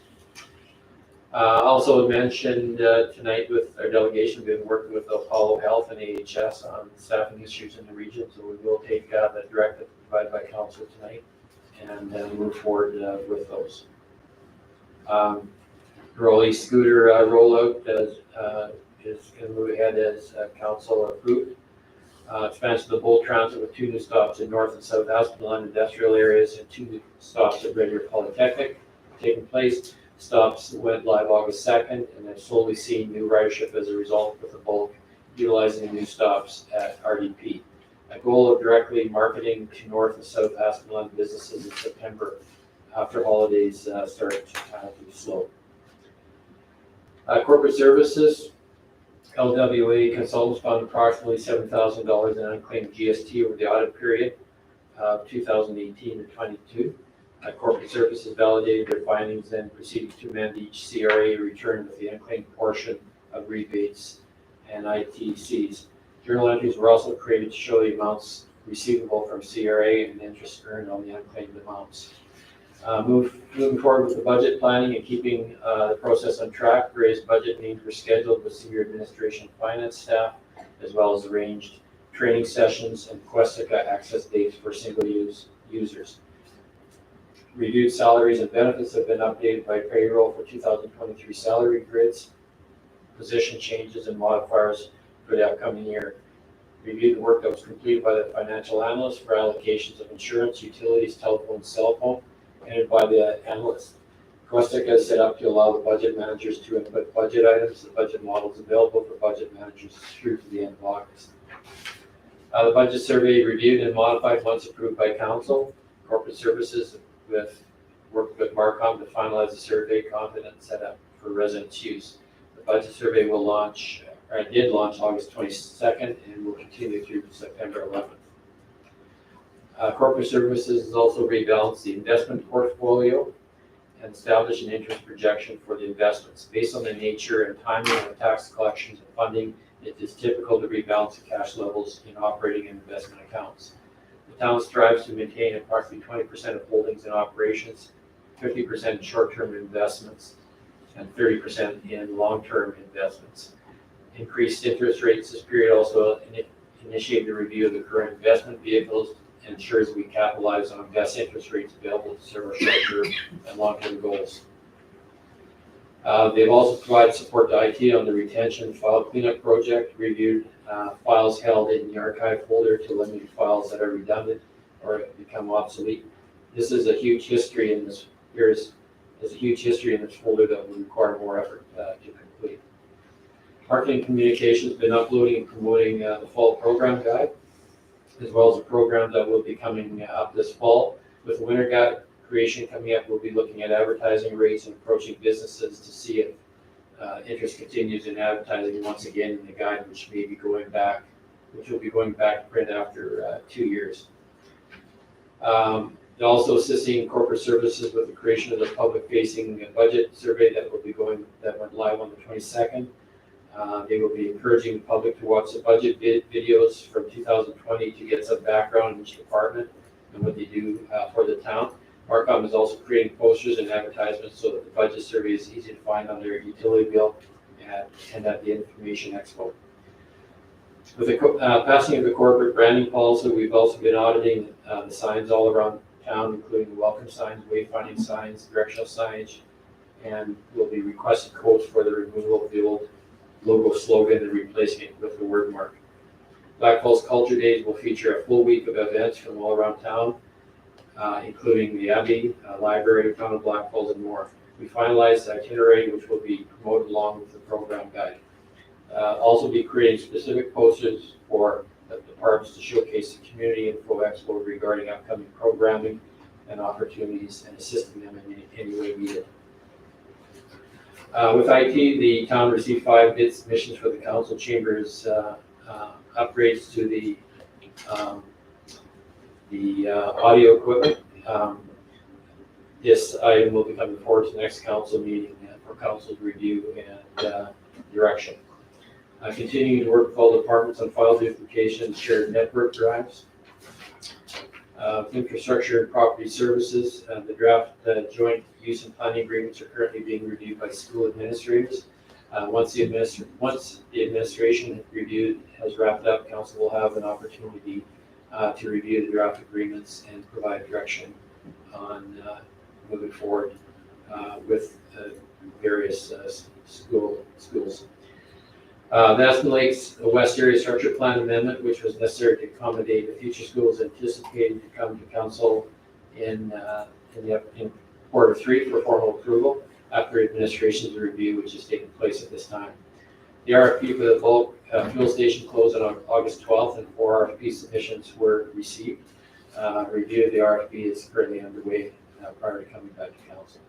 [SPEAKER 6] Also mentioned tonight with our delegation, we've been working with Apollo Health and AHS on staffing issues in the region, so we will take that directive provided by council tonight and move forward with those. Rolly scooter rollout is going to move ahead as council approved. Expansion of the Bolt Transit with 2 new stops in North and South Aspinall industrial areas and 2 new stops at Red Deer Polytechnic taking place. Stops went live August 2nd, and they've slowly seen new ridership as a result, with the bulk utilizing the new stops at RDP. A goal of directly marketing to North and South Aspinall businesses in September after holidays start to slow. Corporate services, LWA consultants found approximately $7,000 in unclaimed GST over the audit period of 2018 to 22. Corporate services validated their findings and proceeded to amend each CRA return with the unclaimed portion of rebates and ITCs. Journal entries were also created to show the amounts receivable from CRA and interest earned on the unclaimed amounts. Moving forward with the budget planning and keeping the process on track, various budget meetings were scheduled with senior administration and finance staff, as well as arranged training sessions and Questica access dates for single-use users. Reviewed salaries and benefits have been updated by payroll for 2023 salary grids, position changes and modifiers for the upcoming year. Reviewed the work that was completed by the financial analyst for allocations of insurance, utilities, telephone, cell phone, and by the analyst. Questica is set up to allow the budget managers to input budget items. The budget model is available for budget managers through to the end of August. The budget survey reviewed and modified once approved by council. Corporate services worked with Marcom to finalize the survey content and set up for residents' use. The budget survey did launch August 22nd and will continue through September 11th. Corporate services has also rebalanced the investment portfolio and established an interest projection for the investments. Based on the nature and timing of tax collections and funding, it is typical to rebalance the cash levels in operating and investment accounts. The town strives to maintain approximately 20% of holdings in operations, 50% in short-term investments, and 30% in long-term investments. Increased interest rates this period also initiate the review of the current investment vehicles and ensures we capitalize on best interest rates available to serve our short-term and long-term goals. They've also provided support to IT on the retention file cleanup project, reviewed files held in the archive folder to eliminate files that are redundant or become obsolete. This is a huge history in this. There's a huge history in this folder that will require more effort to complete. Marketing communication has been uploading and promoting the fall program guide, as well as a program that will be coming up this fall. With the winter guide creation coming up, we'll be looking at advertising rates and approaching businesses to see if interest continues in advertising once again in the guide, which will be going back to print after 2 years. They're also assisting corporate services with the creation of the public-facing budget survey that went live on the 22nd. They will be encouraging the public to watch the budget videos from 2020 to get some background in each department and what they do for the town. Marcom is also creating posters and advertisements so that the budget survey is easy to find on their utility bill and at the information expo. With the passing of the corporate branding policy, we've also been auditing the signs all around town, including welcome signs, wayfinding signs, directional signage, and we'll be requesting quotes for the removal of the old logo slogan and replacing it with the word mark. Blackfalds Culture Days will feature a full week of events from all around town, including the Abbey, Library, Town of Blackfalds, and more. We finalized the itinerary, which will be promoted along with the program guide. Also be creating specific posters for the departments to showcase the community info expo regarding upcoming programming and opportunities and assisting them in any way needed. With IT, the town received 5 bid submissions for the council chambers upgrades to the audio equipment. This item will be coming forward to the next council meeting for council's review and direction. Continuing to work with all departments on file duplication and shared network drives. Infrastructure and property services, the draft joint use and planning agreements are currently being reviewed by school administrators. Once the administration review has wrapped up, council will have an opportunity to review the draft agreements and provide direction on moving forward with various schools. Aspen Lakes West Area Structure Plan Amendment, which was necessary to accommodate the future schools, anticipated to come to council in Q3 for formal approval after administration's review, which is taking place at this time. The RFP for the bulk fuel station closed on August 12th, and 4 RFP submissions were received. Review of the RFP is currently underway prior to coming back to council.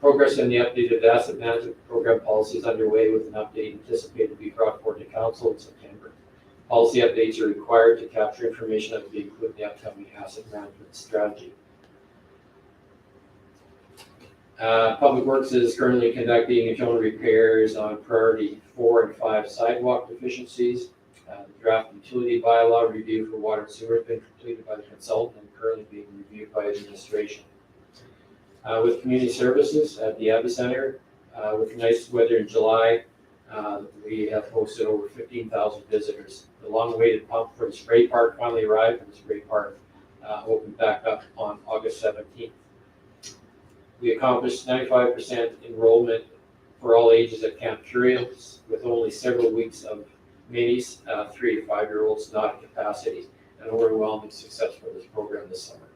[SPEAKER 6] Progress in the updated asset management program policy is underway with an update anticipated to be brought forward to council in September. Policy updates are required to capture information that will be included in the upcoming asset management strategy. Public Works is currently conducting internal repairs on priority 4 and 5 sidewalk deficiencies. The draft utility bylaw review for water and sewer has been completed by the consultant and currently being reviewed by administration. With community services at the Abbey Center, with nice weather in July, we have hosted over 15,000 visitors. The long-awaited pump for the spray park finally arrived, and the spray park opened back up on August 17th. We accomplished 95% enrollment for all ages at Camp Curious, with only several weeks of minis, 3 to 5-year-olds not at capacity, an overwhelming success for this program this summer.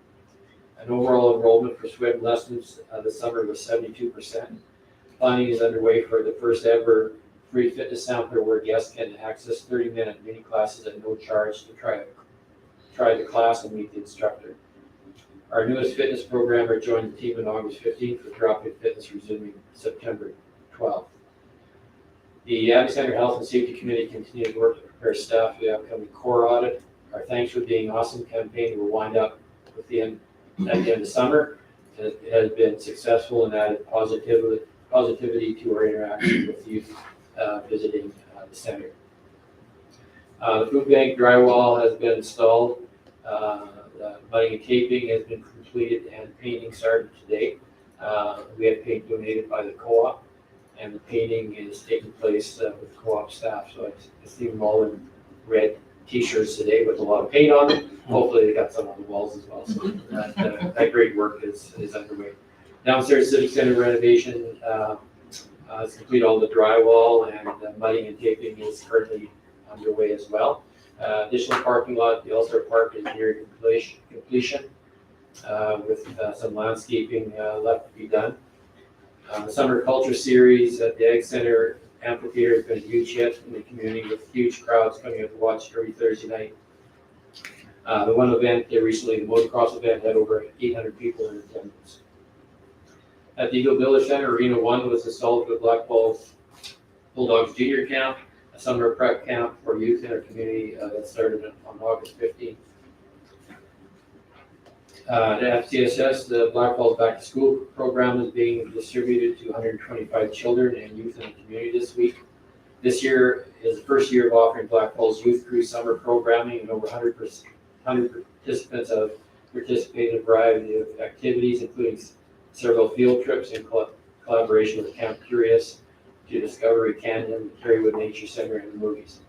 [SPEAKER 6] An overall enrollment for swim lessons this summer was 72%. Planning is underway for the first ever free fitness sampler where guests can access 30-minute mini classes at no charge to try the class and meet the instructor. Our newest fitness programmer joined the team on August 15th, with drop-in fitness resuming September 12th. The Abbey Center Health and Safety Committee continues to work to prepare staff for the upcoming core audit. Our Thanks for Being Awesome campaign will wind up at the end of summer. It has been successful and added positivity to our interaction with youth visiting the center. The food bank drywall has been installed. The mudding and taping has been completed and painting started today. We had paint donated by the co-op, and the painting is taking place with co-op staff. So I see them all in red t-shirts today with a lot of paint on them. Hopefully they got some on the walls as well. So that great work is underway. Downstairs Civic Center renovation has completed all the drywall, and mudding and taping is currently underway as well. Additional parking lot at the All-Star Park is near completion with some landscaping left to be done. The Summer Culture Series at the Ag Center Amphitheater has been a huge hit in the community, with huge crowds coming out to watch every Thursday night. The one event there recently, the motocross event, had over 800 people in attendance. At the Eagle Village Center, Arena 1 was installed for the Blackfalds Bulldogs Junior Camp, a summer prep camp for youth in our community that started on August 15th. At FCSS, the Blackfalds Back to School program is being distributed to 125 children and youth in the community this week. This year is the first year of offering Blackfalds Youth Crew summer programming, and over 100 participants have participated in a variety of activities, including several field trips in collaboration with Camp Curious to Discovery Canyon, the Kerrywood Nature Center, and the movies.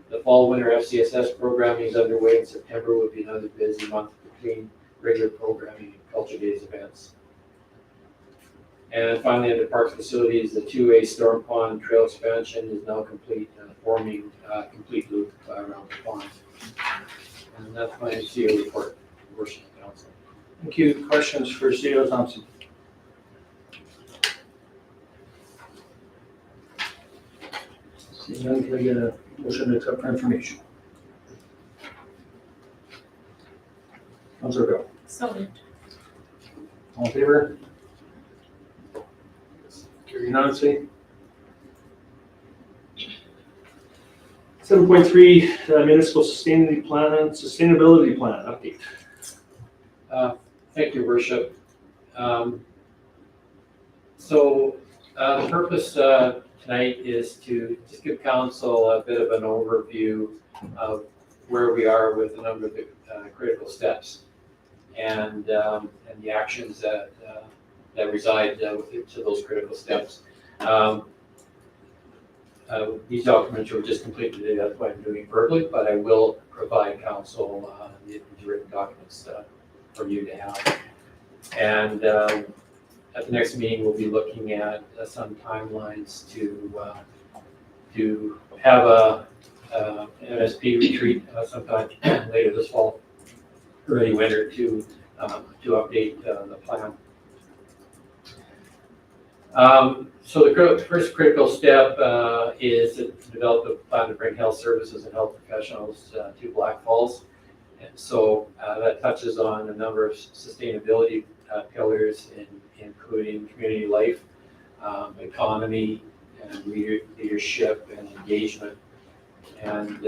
[SPEAKER 6] The fall-winter FCSS programming is underway, and September will be another busy month between regular programming and Culture Days events. And finally, at the parks facilities, the 2A Storm Pond Trail expansion is now complete, forming a complete loop around the pond. And that's my CAO report, Worship Council.
[SPEAKER 1] Thank you. Questions for CEO Thompson? Seeing none, can I get a motion to accept for information? Councilor Bill.
[SPEAKER 5] So moved.
[SPEAKER 1] All in favor? Carry unanimously. 7.3 Municipal Sustainability Plan update.
[SPEAKER 6] Thank you, Worship. So the purpose tonight is to just give council a bit of an overview of where we are with a number of the critical steps and the actions that reside with each of those critical steps. These documents were just completed today, that's why I'm doing it verbally, but I will provide council these written documents for you to have. And at the next meeting, we'll be looking at some timelines to have a MSP retreat sometime later this fall, early winter, to update the plan. So the first critical step is to develop a plan to bring health services and health professionals to Blackfalds. And so that touches on a number of sustainability pillars, including community life, economy, and leadership and engagement. And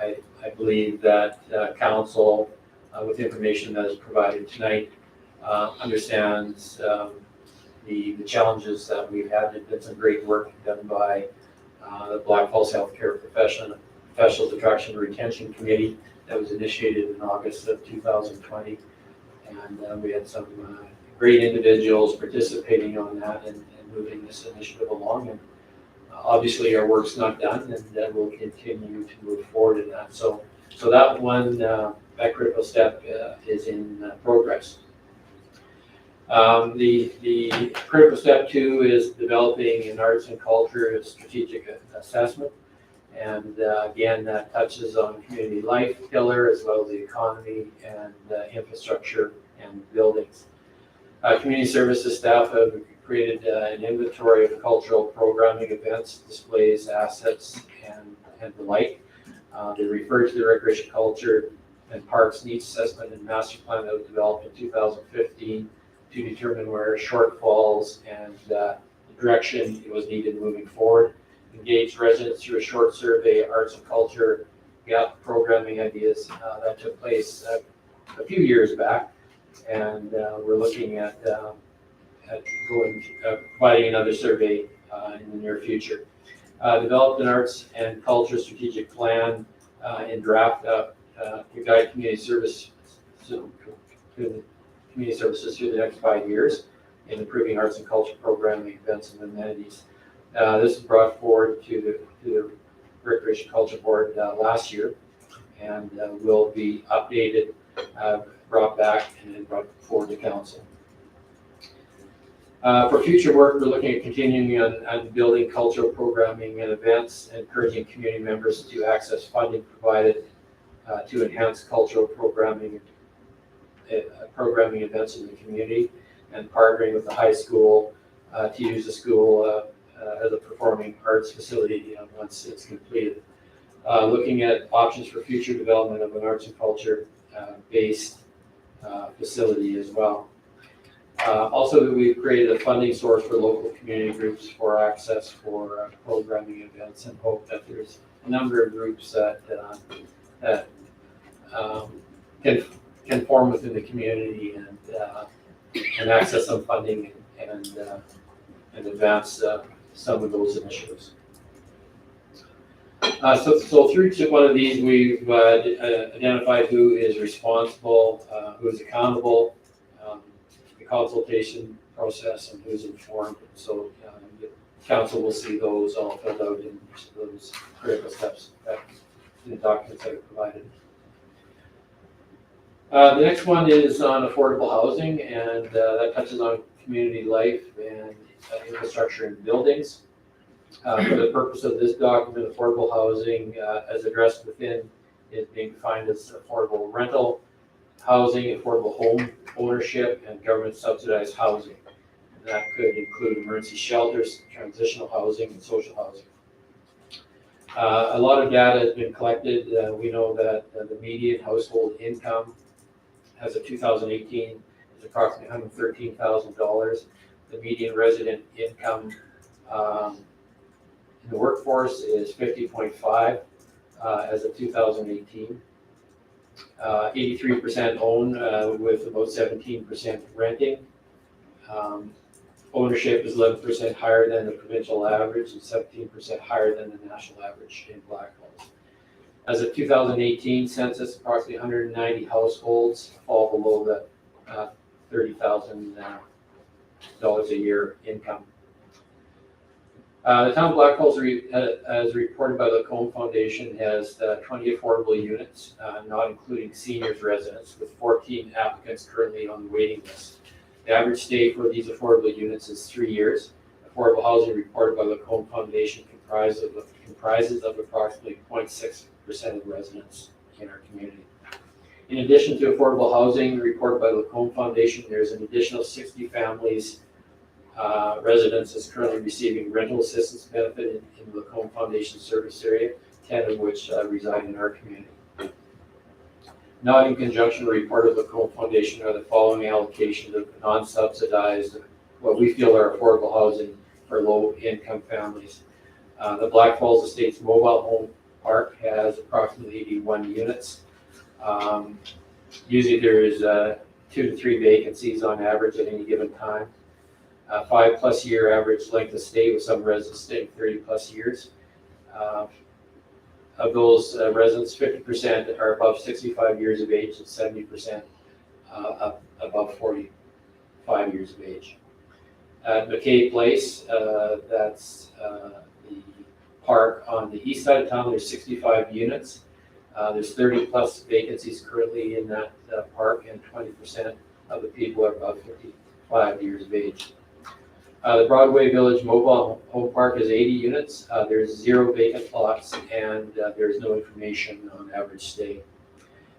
[SPEAKER 6] I believe that council, with the information that is provided tonight, understands the challenges that we've had. There's been some great work done by the Blackfalds Healthcare Professionals Attraction and Retention Committee that was initiated in August of 2020. And we had some great individuals participating on that and moving this initiative along. And obviously our work's not done, and we'll continue to move forward in that. So that one, that critical step is in progress. The critical step 2 is developing an arts and culture strategic assessment. And again, that touches on community life pillar as well as the economy and infrastructure and buildings. Community services staff have created an inventory of cultural programming, events, displays, assets, and the like. They refer to the recreation culture and parks needs assessment and master plan that was developed in 2015 to determine where shortfalls and direction was needed moving forward. Engaged residents through a short survey, arts and culture gap programming ideas that took place a few years back, and we're looking at providing another survey in the near future. Developed an arts and culture strategic plan and draft up to guide community services through the next 5 years in improving arts and culture programming, events, and amenities. This was brought forward to the Recreation Culture Board last year, and will be updated, brought back, and then brought forward to council. For future work, we're looking at continuing on building cultural programming and events, encouraging community members to access funding provided to enhance cultural programming events in the community, and partnering with the high school to use the school as a performing arts facility once it's completed. Looking at options for future development of an arts and culture based facility as well. Also, we've created a funding source for local community groups for access for programming events, and hope that there's a number of groups that can form within the community and access some funding and advance some of those initiatives. So through each one of these, we've identified who is responsible, who is accountable, the consultation process, and who's informed. So the council will see those all filled out in those critical steps in the documents that are provided. The next one is on affordable housing, and that touches on community life and infrastructure and buildings. For the purpose of this document, affordable housing, as addressed within, is being defined as affordable rental housing, affordable home ownership, and government subsidized housing. And that could include emergency shelters, transitional housing, and social housing. A lot of data has been collected. We know that the median household income as of 2018 is approximately $113,000. The median resident income in the workforce is 50.5 as of 2018. 83% own, with about 17% renting. Ownership is 11% higher than the provincial average and 17% higher than the national average in Blackfalds. As of 2018 census, approximately 190 households fall below the $30,000 a year income. The town of Blackfalds, as reported by the CAO Foundation, has 20 affordable units, not including seniors residents, with 14 applicants currently on the waiting list. The average stay for these affordable units is 3 years. Affordable housing reported by the CAO Foundation comprises of approximately 0.6% of residents in our community. In addition to affordable housing reported by the CAO Foundation, there's an additional 60 families residents is currently receiving rental assistance benefit in the CAO Foundation service area, 10 of which reside in our community. not in conjunction with a report of the Cole Foundation are the following allocations of non-subsidized, what we feel are affordable housing for low-income families. The Blackfalds Estates Mobile Home Park has approximately 81 units. Usually there is 2 to 3 vacancies on average at any given time. 5+ year average length of stay with some residents staying 30+ years. Of those residents, 50% are above 65 years of age and 70% above 45 years of age. At McKay Place, that's the park on the east side of town, there's 65 units. There's 30+ vacancies currently in that park, and 20% of the people are above 55 years of age. The Broadway Village Mobile Home Park is 80 units. There's 0 vacant lots, and there's no information on average stay.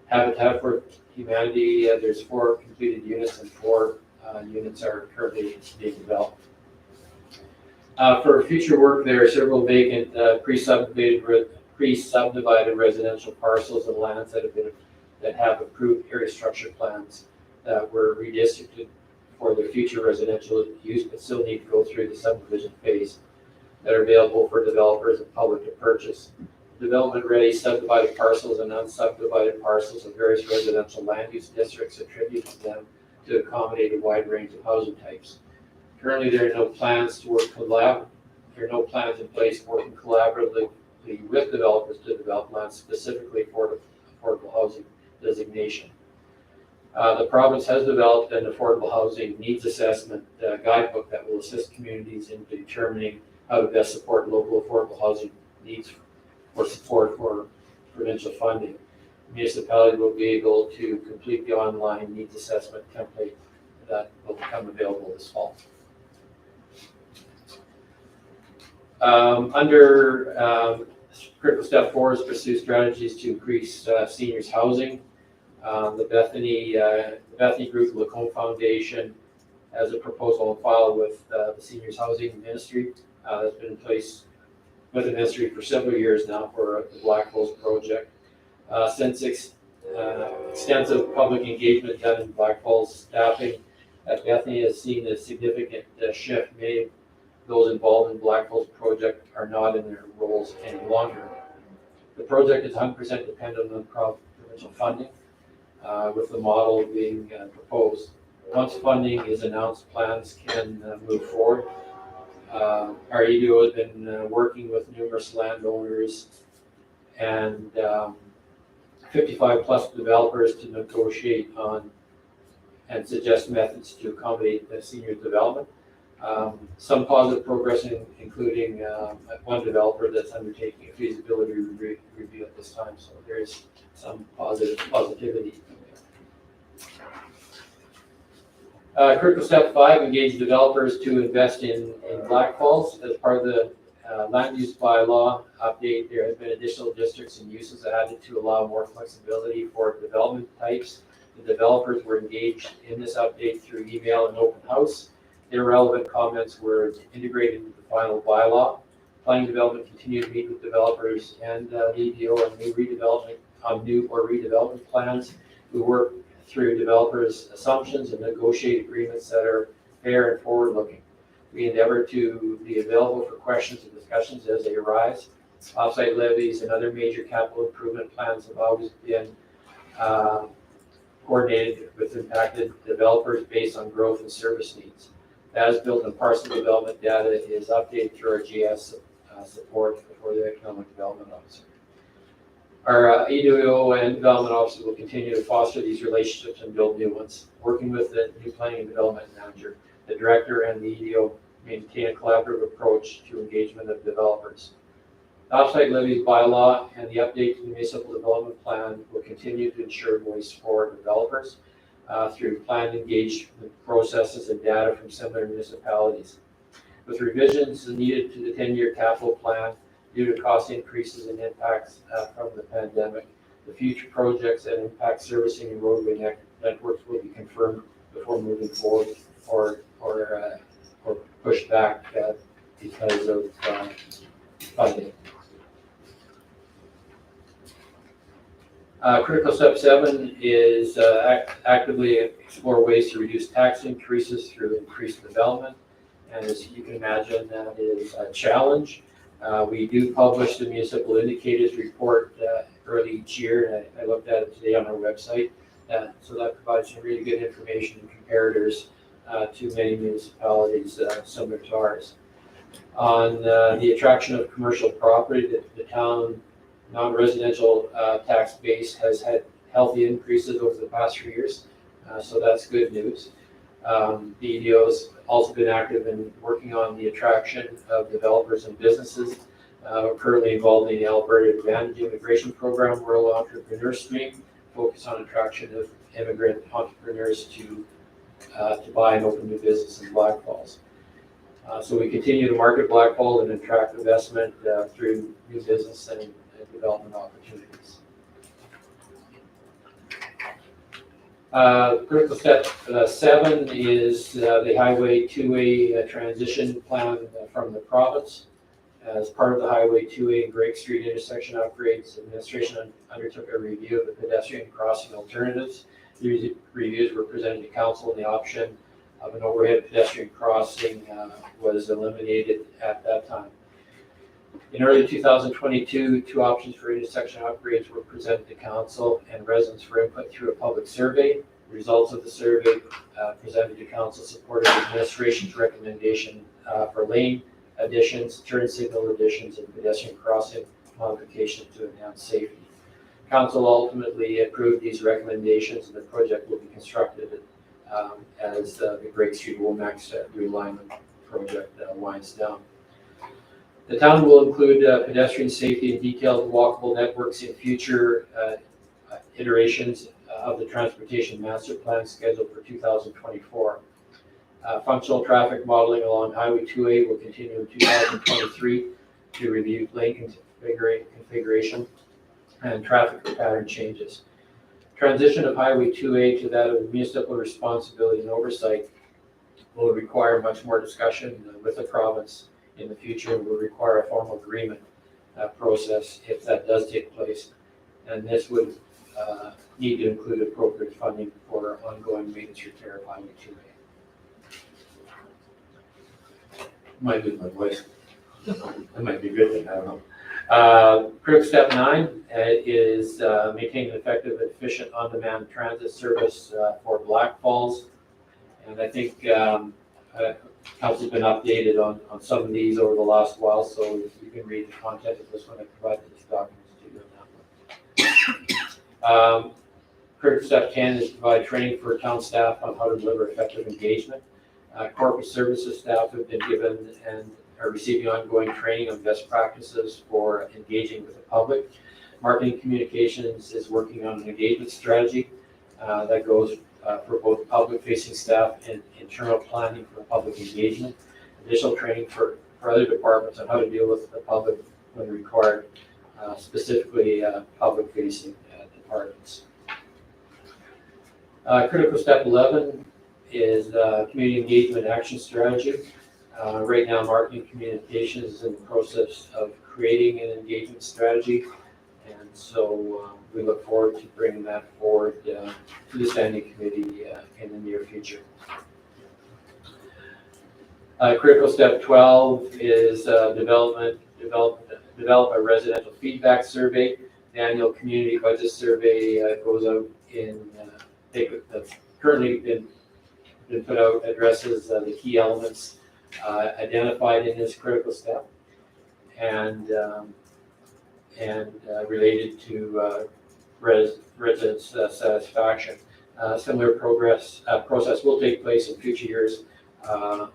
[SPEAKER 6] Habitat for Humanity, there's 4 completed units, and 4 units are currently being developed. For future work, there are several vacant pre-subdivided residential parcels and lands that have approved area structure plans that were redistricted for their future residential use, but still need to go through the subdivision phase, that are available for developers and public to purchase. Development-ready subdivided parcels and unsubdivided parcels of various residential land use districts attribute to them to accommodate a wide range of housing types. Currently, there are no plans in place working collaboratively with developers to develop land specifically for affordable housing designation. The province has developed an affordable housing needs assessment guidebook that will assist communities in determining how to best support local affordable housing needs for support for provincial funding. Municipality will be able to complete the online needs assessment template that will become available this fall. Under critical step 4 is pursue strategies to increase seniors housing. The Bethany Group, Lacombe Foundation, has a proposal on file with the Seniors Housing Ministry that's been in place with the ministry for several years now for the Blackfalds project. Since extensive public engagement done in Blackfalds, staffing at Bethany has seen a significant shift. Many of those involved in Blackfalds project are not in their roles any longer. The project is 100% dependent on provincial funding, with the model being proposed. Once funding is announced, plans can move forward. Our EDO has been working with numerous landowners and 55+ developers to negotiate on and suggest methods to accommodate the senior development. Some positive progress, including one developer that's undertaking a feasibility review at this time, so there is some positivity. Critical step 5, engage developers to invest in Blackfalds. As part of the land use bylaw update, there have been additional districts and uses added to allow more flexibility for development types. The developers were engaged in this update through email and open house. Their relevant comments were integrated into the final bylaw. Planning development continued to meet with developers and the EDO on new or redevelopment plans. We work through developers' assumptions and negotiate agreements that are fair and forward-looking. We endeavor to be available for questions and discussions as they arise. Offsite levies and other major capital improvement plans have always been coordinated with impacted developers based on growth and service needs. As built and parcel development data is updated through our GS support for the Economic Development Officer. Our EDO and Development Officer will continue to foster these relationships and build new ones. Working with the new Planning and Development Manager, the Director and the EDO maintain a collaborative approach to engagement of developers. The Offsite Levies bylaw and the update to the Municipal Development Plan will continue to ensure voice for developers through planned engagement processes and data from similar municipalities. With revisions needed to the 10-year capital plan due to cost increases and impacts from the pandemic, the future projects that impact servicing and roadway networks will be confirmed before moving forward or pushed back because of funding. Critical step 7 is actively explore ways to reduce tax increases through increased development. And as you can imagine, that is a challenge. We do publish the Municipal Indicators Report early each year, and I looked at it today on our website. So that provides some really good information and comparators to many municipalities similar to ours. On the attraction of commercial property, the town non-residential tax base has had healthy increases over the past few years, so that's good news. The EDO's also been active in working on the attraction of developers and businesses. We're currently involved in the Alberta Advantage immigration program, Rural Entrepreneur Stream, focused on attraction of immigrant entrepreneurs to buy and open new business in Blackfalds. So we continue to market Blackfalds and attract investment through new business and development opportunities. Critical step 7 is the Highway 2A transition plan from the province. As part of the Highway 2A and Gregg Street intersection upgrades, administration undertook a review of the pedestrian crossing alternatives. These reviews were presented to council, and the option of an overhead pedestrian crossing was eliminated at that time. In early 2022, 2 options for intersection upgrades were presented to council and residents for input through a public survey. The results of the survey presented to council supported administration's recommendation for lane additions, turn signal additions, and pedestrian crossing modifications to enhance safety. Council ultimately approved these recommendations, and the project will be constructed as the Gregg Street Womacks Realignment project winds down. The town will include pedestrian safety and detailed walkable networks in future iterations of the Transportation Master Plan scheduled for 2024. Functional traffic modeling along Highway 2A will continue in 2023 to review lane configuration and traffic pattern changes. Transition of Highway 2A to that of municipal responsibility and oversight will require much more discussion with the province in the future, and will require a formal agreement process if that does take place. And this would need to include appropriate funding for ongoing maintenance repair of Highway 2A. Might lose my voice. That might be a good thing, I don't know. Critical step 9 is maintain an effective and efficient on-demand transit service for Blackfalds. And I think council's been updated on some of these over the last while, so you can read the content of this one. I provided these documents to you on that one. Critical step 10 is provide training for town staff on how to deliver effective engagement. Corporate services staff have been given and are receiving ongoing training on best practices for engaging with the public. Marketing communications is working on an engagement strategy that goes for both public-facing staff and internal planning for public engagement. Additional training for other departments on how to deal with the public when required, specifically public-facing departments. Critical step 11 is community engagement action strategy. Right now, marketing communications is in the process of creating an engagement strategy, and so we look forward to bringing that forward to the standing committee in the near future. Critical step 12 is develop a residential feedback survey. The annual community budget survey goes out in that's currently been put out, addresses the key elements identified in this critical step and related to residents' satisfaction. Similar process will take place in future years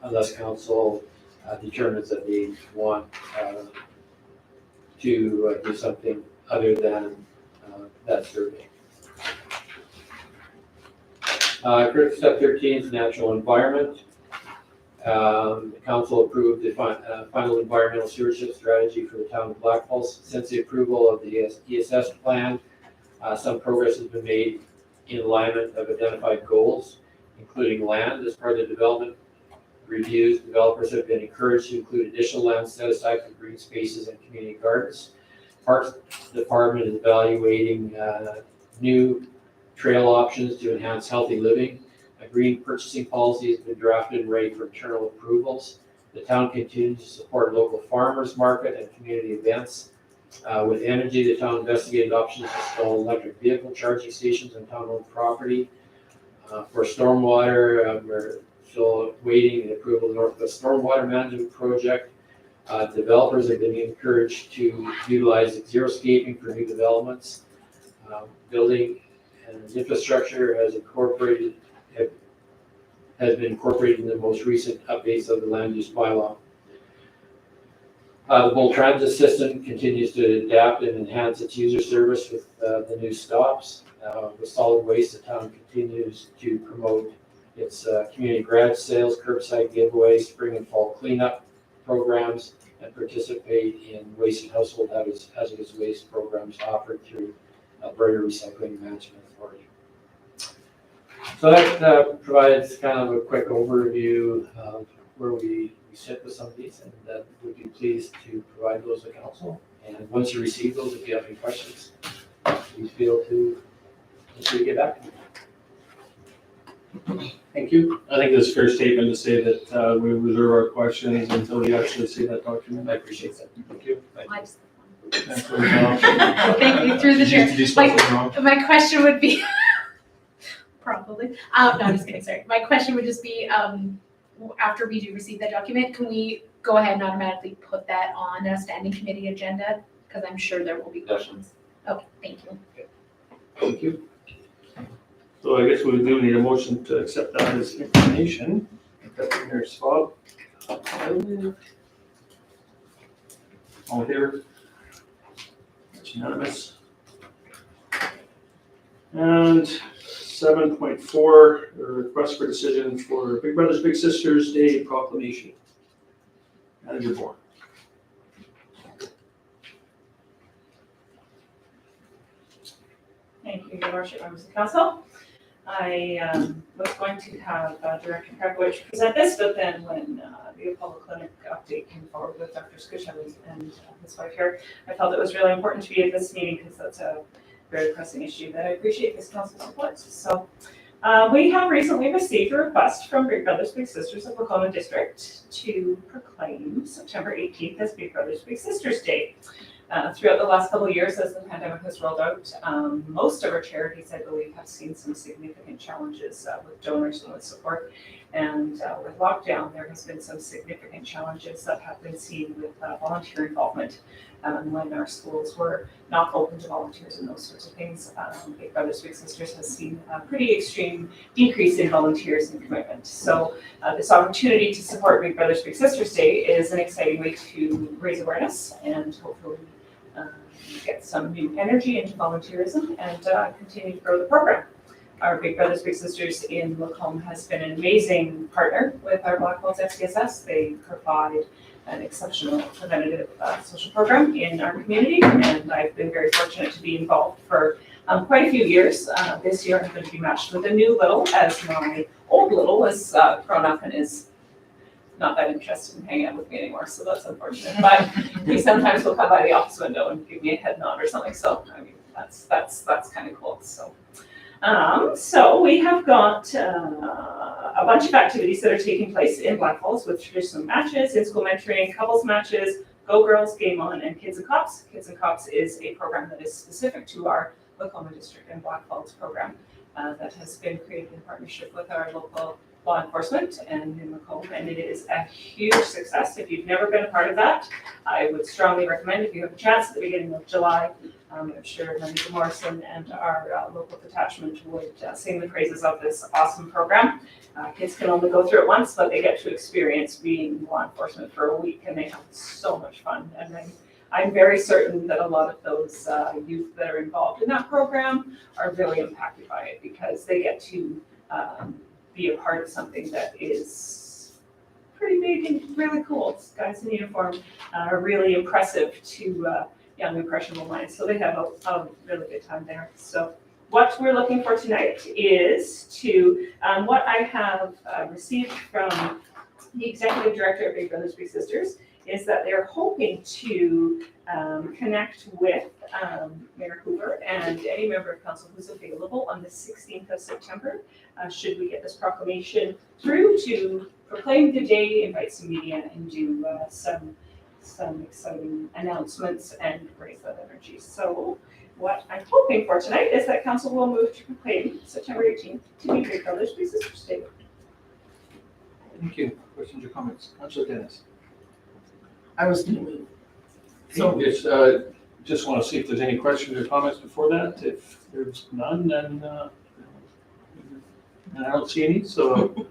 [SPEAKER 6] unless council determines that they want to do something other than that survey. Critical step 13 is natural environment. The council approved the final environmental stewardship strategy for the town of Blackfalds. Since the approval of the ESS plan, some progress has been made in alignment of identified goals, including land as part of the development reviews. Developers have been encouraged to include additional land set aside for green spaces and community gardens. Parks Department is evaluating new trail options to enhance healthy living. A green purchasing policy has been drafted and ready for internal approvals. The town continues to support local farmers market and community events. With energy, the town investigated options to install electric vehicle charging stations on town-owned property. For stormwater, we're still waiting the approval of the Northwest Stormwater Management Project. Developers have been encouraged to utilize xeriscaping for new developments. Building and infrastructure has been incorporated in the most recent updates of the land use bylaw. The Bull Transit System continues to adapt and enhance its user service with the new stops. With solid waste, the town continues to promote its community garage sales, curbside giveaways, spring and fall cleanup programs, and participate in waste and household hazardous waste programs offered through Alberta Recycling Management Authority. So that provides kind of a quick overview of where we sit with some of these, and would be pleased to provide those to council. And once you receive those, if you have any questions, please feel to get back to me.
[SPEAKER 1] Thank you. I think it's a fair statement to say that we reserve our questions until we actually see that document.
[SPEAKER 6] I appreciate that.
[SPEAKER 1] Thank you.
[SPEAKER 7] I just-
[SPEAKER 1] Thanks for the help.
[SPEAKER 7] Thank you, through the chair.
[SPEAKER 1] Did you do something wrong?
[SPEAKER 7] My question would be, probably, no, I'm just kidding, sorry. My question would just be, after we do receive that document, can we go ahead and automatically put that on a standing committee agenda? Because I'm sure there will be questions. Okay, thank you.
[SPEAKER 1] Thank you. So I guess we do need a motion to accept that as information. That's in there, Bob. All in favor? That's unanimous. And 7.4, a request for decision for Big Brothers Big Sisters Day Proclamation. Manager Bourne.
[SPEAKER 13] Thank you, Your Worship, members of the council. I was going to have Director Gregg present this, but then when the Apollo Clinic update came forward with Dr. Skushevich and his wife here, I felt it was really important to be at this meeting because that's a very pressing issue that I appreciate this council supports. So we have recently received a request from Big Brothers Big Sisters of Lacoma District to proclaim September 18th as Big Brothers Big Sisters Day. Throughout the last couple of years as the pandemic has rolled out, most of our charities, I believe, have seen some significant challenges with donors and with support. And with lockdown, there has been some significant challenges that have been seen with volunteer involvement when our schools were not open to volunteers and those sorts of things. Big Brothers Big Sisters has seen a pretty extreme decrease in volunteers and commitment. So this opportunity to support Big Brothers Big Sisters Day is an exciting way to raise awareness and hopefully get some new energy into volunteerism and continue to grow the program. Our Big Brothers Big Sisters in Lacombe has been an amazing partner with our Blackfalds FCSS. They provide an exceptional preventative social program in our community, and I've been very fortunate to be involved for quite a few years. This year I'm going to be matched with a new little, as my old little is grown up and is not that interested in hanging out with me anymore, so that's unfortunate. But he sometimes will come by the office window and give me a head nod or something. So I mean, that's kind of cool. So, so we have got a bunch of activities that are taking place in Blackfalds with traditional matches, in-school mentoring, couples matches, Go Girls, Game On, and Kids and Cops. Kids and Cops is a program that is specific to our Lacoma District and Blackfalds program that has been created in partnership with our local law enforcement and in Lacombe, and it is a huge success. If you've never been a part of that, I would strongly recommend, if you have a chance at the beginning of July, I'm sure Manager Morrison and our local detachment would sing the praises of this awesome program. Kids can only go through it once, but they get to experience being law enforcement for a week, and they have so much fun. And I'm very certain that a lot of those youth that are involved in that program are really impacted by it because they get to be a part of something that is pretty big and really cool. Guys in uniform are really impressive to young impressionable minds. So they have a really good time there. So what we're looking for tonight is to, what I have received from the Executive Director of Big Brothers Big Sisters is that they're hoping to connect with Mayor Hoover and any member of council who's available on the 16th of September. Should we get this proclamation through, to proclaim the day, invite some media, and do some exciting announcements and raise that energy. So what I'm hoping for tonight is that council will move to proclaim September 18th to be Great Brothers Big Sisters Day.
[SPEAKER 1] Thank you. Questions or comments? Councilor Dennis.
[SPEAKER 11] I was gonna move.
[SPEAKER 1] So it's, just want to see if there's any questions or comments before that. If there's none, then and I don't see any, so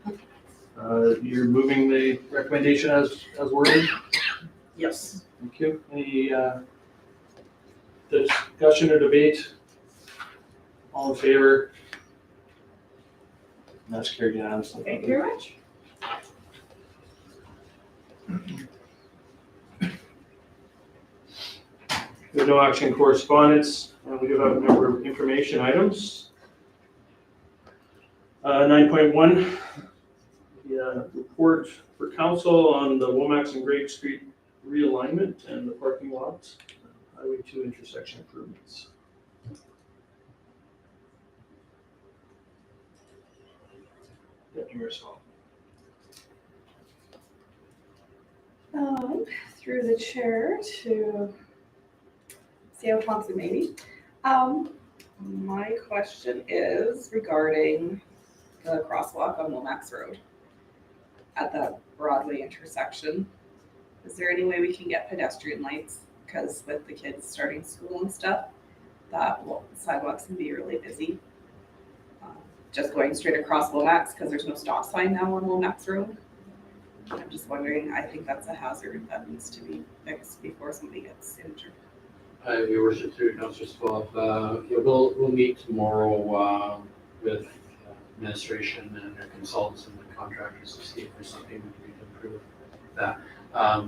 [SPEAKER 1] you're moving the recommendation as worded?
[SPEAKER 11] Yes.
[SPEAKER 1] Thank you. Any discussion or debate? All in favor? That's carried unanimously.
[SPEAKER 13] Thank you very much.
[SPEAKER 1] We have no action correspondence, and we do have a number of information items. 9.1, the report for council on the Womacks and Gregg Street realignment and the parking lots, Highway 2 intersection improvements. Deputy Municipal.
[SPEAKER 9] Through the chair to CAO Thompson, maybe. My question is regarding the crosswalk on Womacks Road at the Broadway intersection. Is there any way we can get pedestrian lights? Because with the kids starting school and stuff, that sidewalks can be really busy. Just going straight across Womacks because there's no stop sign now on Womacks Road. I'm just wondering, I think that's a hazard that needs to be fixed before somebody gets injured.
[SPEAKER 6] Your worship, through Councillor Swab, we'll meet tomorrow with administration and their consultants and the contractors to see if there's something we can improve that.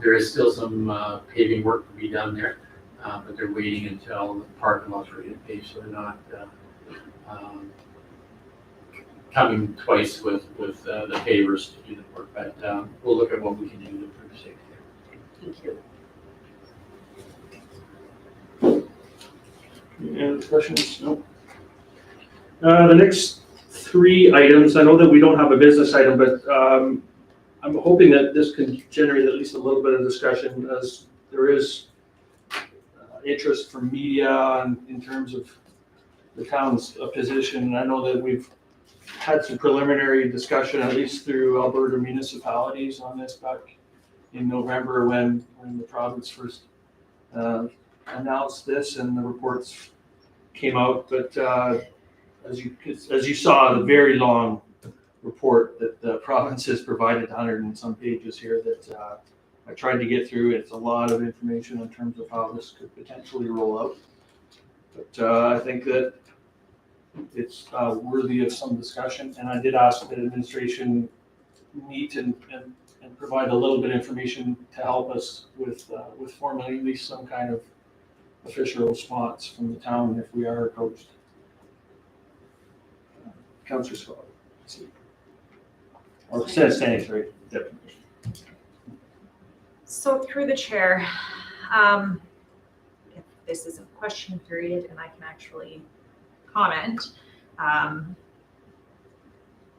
[SPEAKER 6] There is still some paving work to be done there, but they're waiting until the parking lot's ready to pave, so they're not coming twice with the pavers to do the work. But we'll look at what we can do to improve safety there.
[SPEAKER 9] Thank you.
[SPEAKER 1] Any other questions? No. The next three items, I know that we don't have a business item, but I'm hoping that this can generate at least a little bit of discussion, as there is interest from media in terms of the town's position. And I know that we've had some preliminary discussion, at least through Alberta municipalities, on this back in November when the province first announced this and the reports came out. But as you saw, the very long report that the province has provided, 100 and some pages here, that I tried to get through. It's a lot of information in terms of how this could potentially roll out. But I think that it's worthy of some discussion, and I did ask that administration meet and provide a little bit of information to help us with formulating at least some kind of official response from the town if we are approached. Councillor Scott. Or standing, sorry, Deputy.
[SPEAKER 5] So through the chair, if this is a question period and I can actually comment,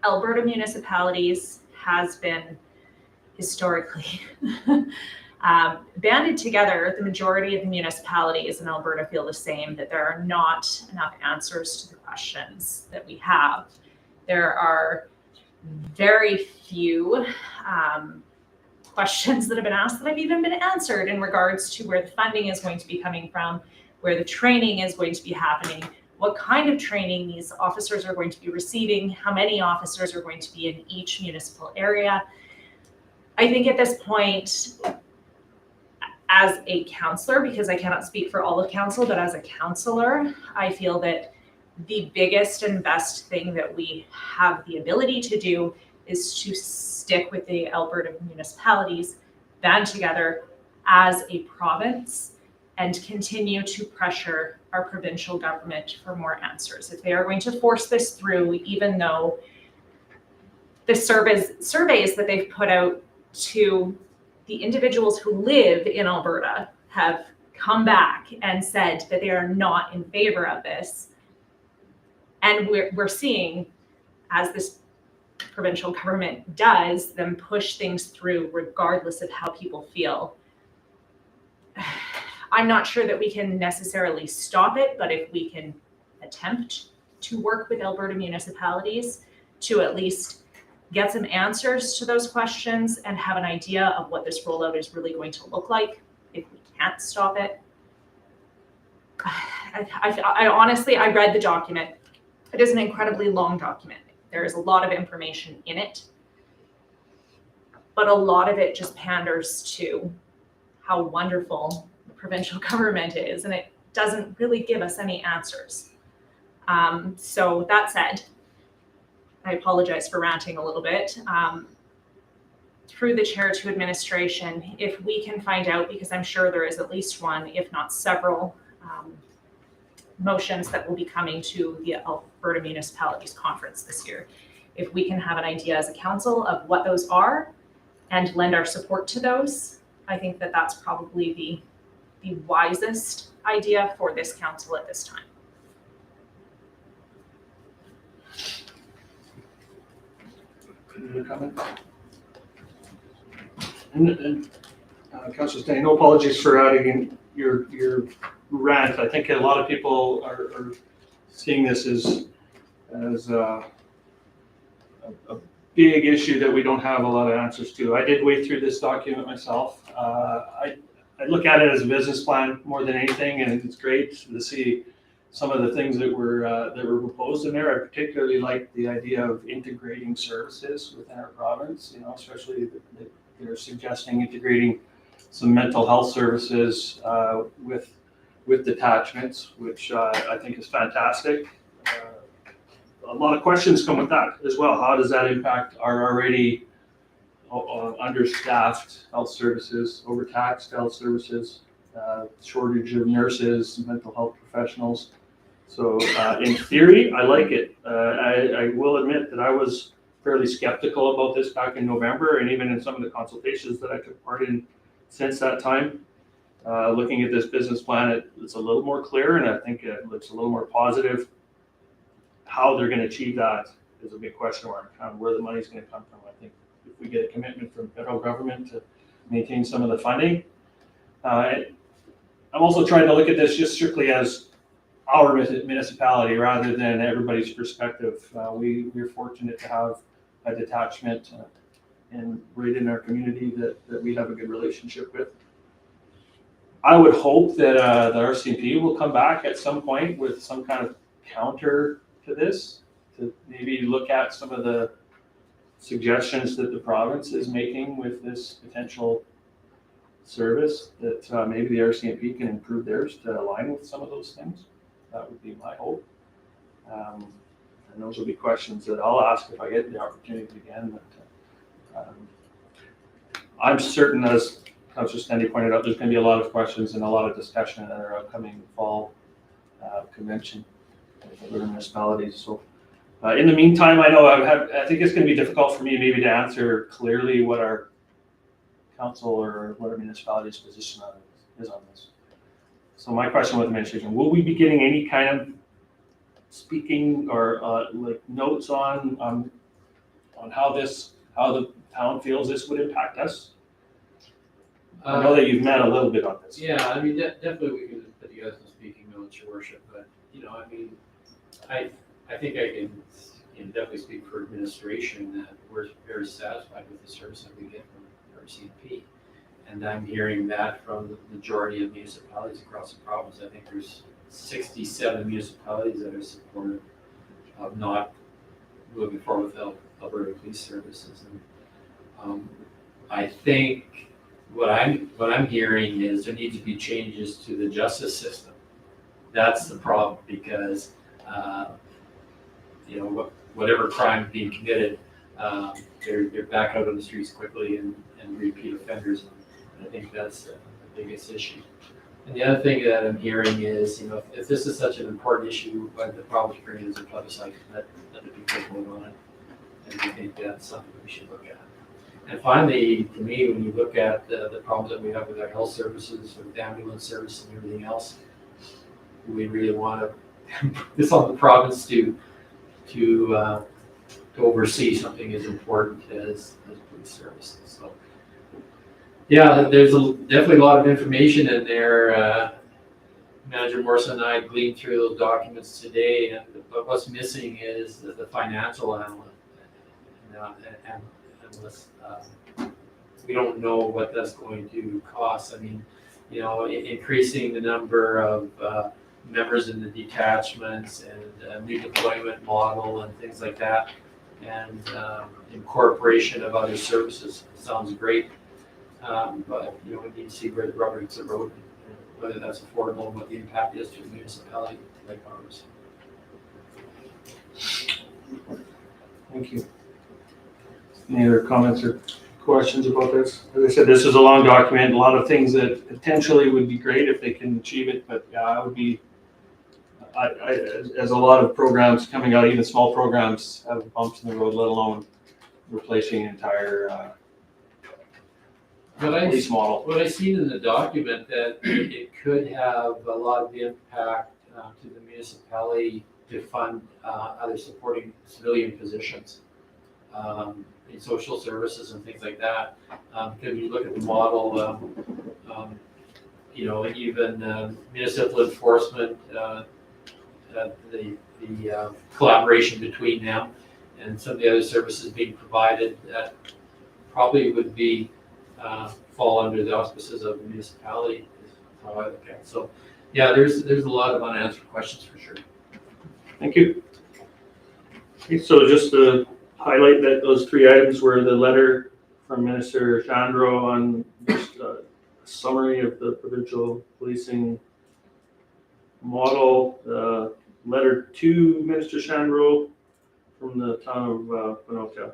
[SPEAKER 5] Alberta municipalities has been historically banded together. The majority of the municipalities in Alberta feel the same, that there are not enough answers to the questions that we have. There are very few questions that have been asked that have even been answered in regards to where the funding is going to be coming from, where the training is going to be happening, what kind of training these officers are going to be receiving, how many officers are going to be in each municipal area. I think at this point, as a councillor, because I cannot speak for all of council, but as a councillor, I feel that the biggest and best thing that we have the ability to do is to stick with the Alberta municipalities, band together as a province, and continue to pressure our provincial government for more answers. If they are going to force this through, even though the surveys that they've put out to the individuals who live in Alberta have come back and said that they are not in favor of this. And we're seeing, as this provincial government does, them push things through regardless of how people feel. I'm not sure that we can necessarily stop it, but if we can attempt to work with Alberta municipalities to at least get some answers to those questions and have an idea of what this rollout is really going to look like, if we can't stop it. I honestly, I read the document. It is an incredibly long document. There is a lot of information in it, but a lot of it just panders to how wonderful the provincial government is, and it doesn't really give us any answers. So that said, I apologize for ranting a little bit. Through the chair to administration, if we can find out, because I'm sure there is at least one, if not several, motions that will be coming to the Alberta Municipalities Conference this year. If we can have an idea as a council of what those are and lend our support to those, I think that that's probably the wisest idea for this council at this time.
[SPEAKER 1] Any comment? And Councillor Stanley, no apologies for adding in your rant. I think a lot of people are seeing this as a big issue that we don't have a lot of answers to. I did wade through this document myself. I look at it as a business plan more than anything, and it's great to see some of the things that were proposed in there. I particularly like the idea of integrating services within our province. Especially that they're suggesting integrating some mental health services with detachments, which I think is fantastic. A lot of questions come with that as well. How does that impact our already understaffed health services, overtaxed health services, shortage of nurses, mental health professionals? So in theory, I like it. I will admit that I was fairly skeptical about this back in November, and even in some of the consultations that I took part in since that time. Looking at this business plan, it's a little more clear, and I think it looks a little more positive. How they're going to achieve that is a big question mark. Where the money's going to come from. I think if we get a commitment from federal government to maintain some of the funding. I'm also trying to look at this just strictly as our municipality rather than everybody's perspective. We're fortunate to have a detachment right in our community that we have a good relationship with. I would hope that the RCMP will come back at some point with some kind of counter to this, to maybe look at some of the suggestions that the province is making with this potential service, that maybe the RCMP can improve theirs to align with some of those things. That would be my hope. And those will be questions that I'll ask if I get the opportunity again. But I'm certain, as Councillor Stanley pointed out, there's going to be a lot of questions and a lot of discussion at our upcoming fall convention with other municipalities. So in the meantime, I think it's going to be difficult for me maybe to answer clearly what our council or what our municipality's position is on this. So my question with the administration, will we be getting any kind of speaking or like notes on how the town feels this would impact us? I know that you've met a little bit on this.
[SPEAKER 6] Yeah, I mean, definitely we can put together some speaking notes, Your Worship, but, I mean, I think I can definitely speak for administration that we're very satisfied with the service that we get from RCMP. And I'm hearing that from the majority of municipalities across the province. I think there's 67 municipalities that are supportive of not moving forward with Alberta Police Services. And I think what I'm hearing is there need to be changes to the justice system. That's the problem, because whatever crime being committed, they're back out on the streets quickly and repeat offenders. And I think that's the biggest issue. And the other thing that I'm hearing is, if this is such an important issue, why the province bring it as a plebiscite, let the people vote on it. And I think that's something we should look at. And finally, to me, when you look at the problems that we have with our health services, with ambulance service and everything else, we really want to put this on the province to oversee something as important as police services. So, yeah, there's definitely a lot of information in there. Manager Morrison and I gleaned through those documents today, but what's missing is the financial analyst. We don't know what that's going to cost. I mean, you know, increasing the number of members in the detachments and new deployment model and things like that, and incorporation of other services sounds great. But you know, we need to see where the rubber hits the road, and whether that's affordable and what the impact is to a municipality like ours.
[SPEAKER 1] Thank you. Any other comments or questions about this? As I said, this is a long document, a lot of things that potentially would be great if they can achieve it, but yeah, I would be, as a lot of programs coming out, even small programs have bumps in the road, let alone replacing an entire police model.
[SPEAKER 6] What I seen in the document that it could have a lot of impact to the municipality to fund other supporting civilian positions in social services and things like that. Because you look at the model, you know, even municipal enforcement, the collaboration between them and some of the other services being provided, that probably would be fall under the auspices of the municipality, is how I look at it. So yeah, there's a lot of unanswered questions for sure.
[SPEAKER 1] Thank you. Okay, so just to highlight that those three items were the letter from Minister Shandro on just a summary of the provincial policing model, letter to Minister Shandro from the town of Winoka,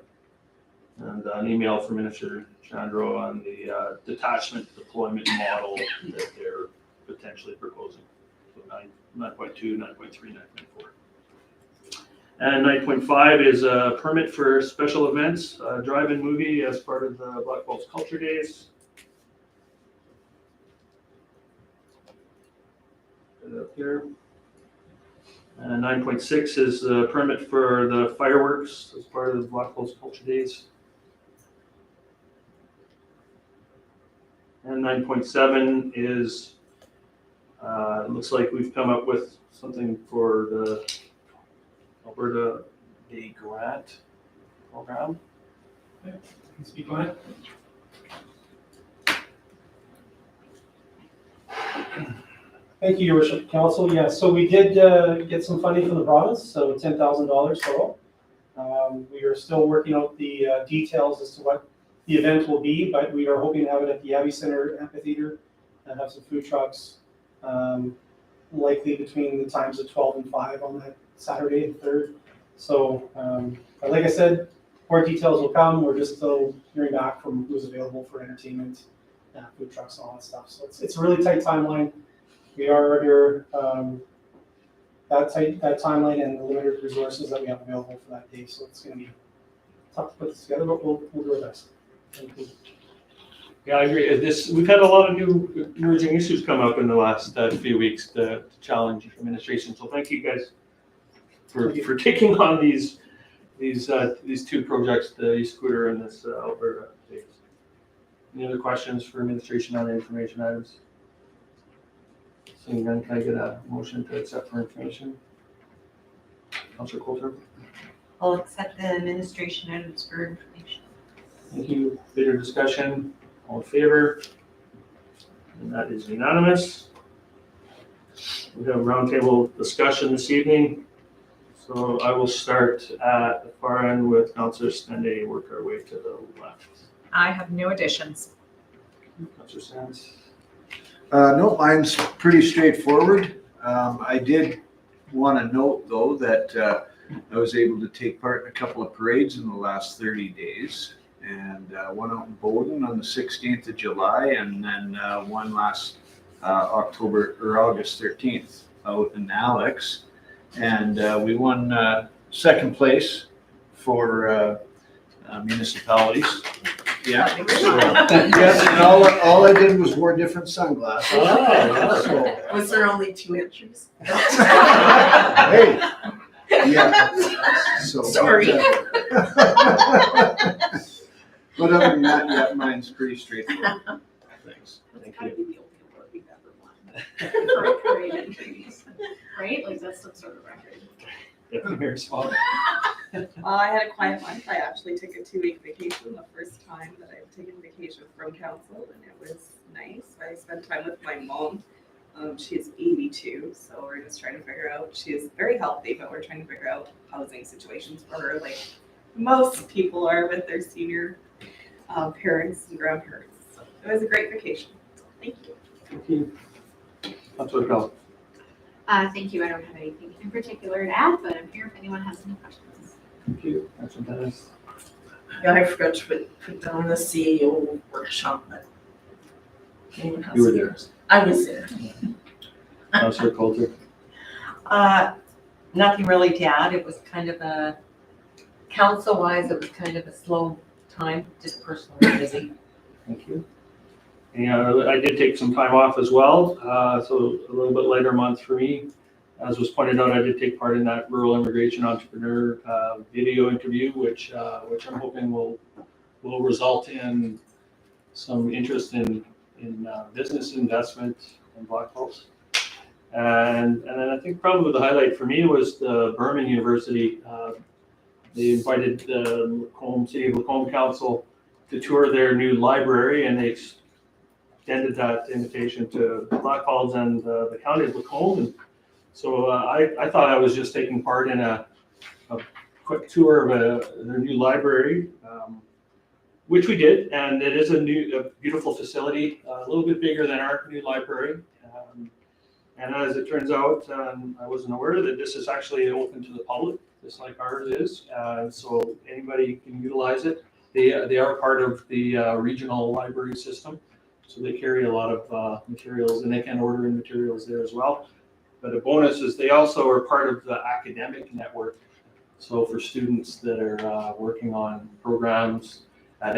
[SPEAKER 1] and an email from Minister Shandro on the detachment deployment model that they're potentially proposing. So 9.2, 9.3, 9.4. And 9.5 is a permit for special events, drive-in movie as part of the Blackfalds Culture Days. Put it up here. And 9.6 is the permit for the fireworks as part of the Blackfalds Culture Days. And 9.7 is, it looks like we've come up with something for the Alberta Day Grant program.
[SPEAKER 6] Can you speak on it?
[SPEAKER 14] Thank you, Your Worship. Council. Yeah, so we did get some funding from the province, so $10,000 total. We are still working out the details as to what the event will be, but we are hoping to have it at the Abbey Center Amphitheater and have some food trucks, likely between the times of 12 and 5 on that Saturday, the 3rd. So, like I said, more details will come. We're just still hearing back from who's available for entertainment, food trucks, and all that stuff. So it's a really tight timeline. We are under that timeline and the limited resources that we have available for that day. So it's going to be tough to put this together, but we'll do our best. Thank you.
[SPEAKER 1] Yeah, I agree. We've had a lot of new emerging issues come up in the last few weeks to challenge administration. So thank you guys for taking on these two projects, the e-scooter and this Alberta Days. Any other questions for administration on the information items? Seeing none, can I get a motion to accept for information? Councilor Coulter.
[SPEAKER 3] I'll accept the administration items for information.
[SPEAKER 1] Thank you. Further discussion? All in favor? And that is unanimous. We have roundtable discussion this evening. So I will start at the far end with Councilor Stende, work our way to the left.
[SPEAKER 5] I have no additions.
[SPEAKER 1] Councilor Sands.
[SPEAKER 10] No, mine's pretty straightforward. I did want to note, though, that I was able to take part in a couple of parades in the last 30 days. And one out in Bowden on the 16th of July, and then one last August 13th out in Alex. And we won second place for municipalities Yeah.
[SPEAKER 5] That'd be great.
[SPEAKER 10] Yes, and all I did was wore different sunglasses.
[SPEAKER 1] Oh,
[SPEAKER 10] So,
[SPEAKER 11] Was there only 2 entries?
[SPEAKER 10] hey, yeah. So,
[SPEAKER 11] Sorry.
[SPEAKER 10] But other than that, yeah, mine's pretty straightforward. Thanks.
[SPEAKER 7] That's gotta be the only award we've ever won. For a parade entries, right? Like that's some sort of record.
[SPEAKER 1] Deputy Mayor's fault.
[SPEAKER 9] I had a quiet month. I actually took a 2-week vacation, the first time that I've taken vacation from council, and it was nice. I spent time with my mom. She's 82, so we're just trying to figure out, she's very healthy, but we're trying to figure out housing situations for her, like most people are with their senior parents and grandparents. So it was a great vacation. So thank you.
[SPEAKER 1] Thank you. Councilor Bell.
[SPEAKER 7] Thank you. I don't have anything in particular to add, but I'm here if anyone has any questions.
[SPEAKER 1] Thank you. Councilor Dennis.
[SPEAKER 11] Yeah, I forgot to put down the CAO workshop, but anyone has
[SPEAKER 1] You were
[SPEAKER 11] any?
[SPEAKER 1] there.
[SPEAKER 11] I was there.
[SPEAKER 1] Councilor Coulter.
[SPEAKER 15] Nothing really to add. It was kind of a, council-wise, it was kind of a slow time, just personally busy.
[SPEAKER 1] Thank you. And I did take some time off as well, so a little bit lighter month for me. As was pointed out, I did take part in that rural immigration entrepreneur video interview, which I'm hoping will result in some interest in business investment in Blackfalds. And then I think probably the highlight for me was the Berman University. They invited the City of Lacombe Council to tour their new library, and they extended that invitation to Blackfalds and the County of Lacombe. And so I thought I was just taking part in a quick tour of their new library, which we did, and it is a beautiful facility, a little bit bigger than our new library. And as it turns out, I wasn't aware that this is actually open to the public, just like ours is. So anybody can utilize it. They are part of the regional library system, so they carry a lot of materials, and they can order in materials there as well. But a bonus is they also are part of the academic network. So for students that are working on programs at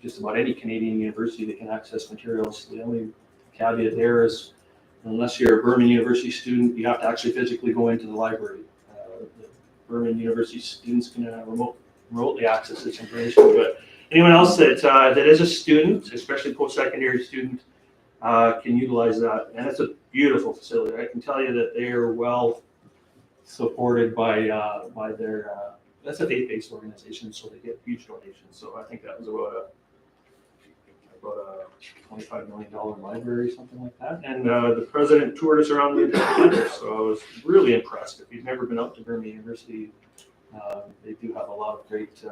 [SPEAKER 1] just about any Canadian university, they can access materials. The only caveat there is, unless you're a Berman University student, you have to actually physically go into the library. The Berman University students can remotely access this information, but anyone else that is a student, especially post-secondary student, can utilize that. And it's a beautiful facility. I can tell you that they are well supported by their, that's a faith-based organization, so they get huge donations. So I think that was about a $25 million library, something like that. And the president toured us around the entire campus, so I was really impressed. If you've never been up to Berman University, they do have a lot of great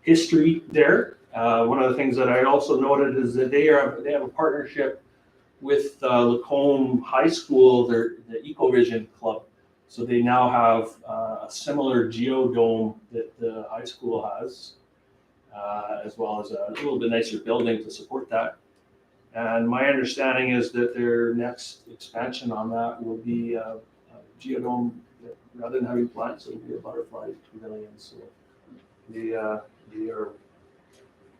[SPEAKER 1] history there. One of the things that I also noted is that they have a partnership with Lacombe High School, the EcoVision Club. So they now have a similar geodome that the high school has, as well as a little bit nicer building to support that. And my understanding is that their next expansion on that will be a geodome. Rather than having plants, it'll be a butterfly pavilion. So they are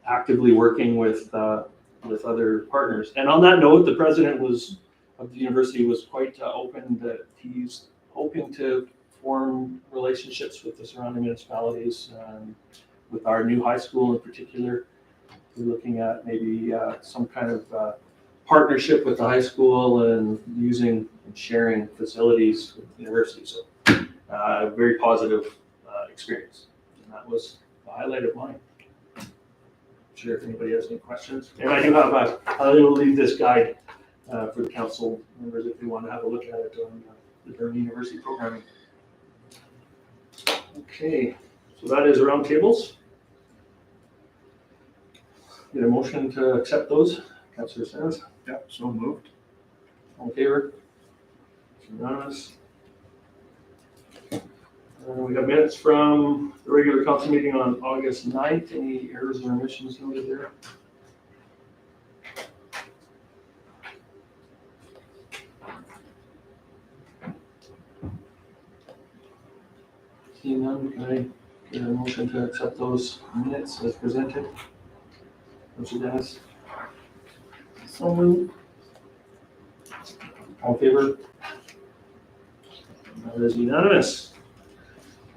[SPEAKER 1] actively working with other partners. And on that note, the president of the university was quite open that he's hoping to form relationships with the surrounding municipalities, with our new high school in particular. We're looking at maybe some kind of partnership with the high school and using and sharing facilities with the university. So very positive experience. And that was the highlight of mine. I'm sure if anybody has any questions. And I do have I will leave this guide for the council members if they want to have a look at it on the Berman University programming. Okay, so that is roundtables. Get a motion to accept those. Councilor Sands.
[SPEAKER 10] Yep, so moved.
[SPEAKER 1] All in favor? It's unanimous. We got minutes from the regular council meeting on August 9th. Any errors or omissions noted there? Seeing none, can I get a motion to accept those minutes as presented? Councilor Dennis,
[SPEAKER 15] So moved.
[SPEAKER 1] all in favor? That is unanimous.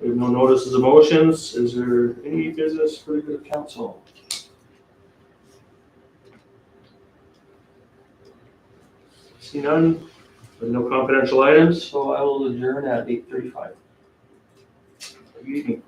[SPEAKER 1] We have no notices of motions. Is there any business for the good of council? See none, with no confidential items, so I will adjourn at 8:35. Good evening.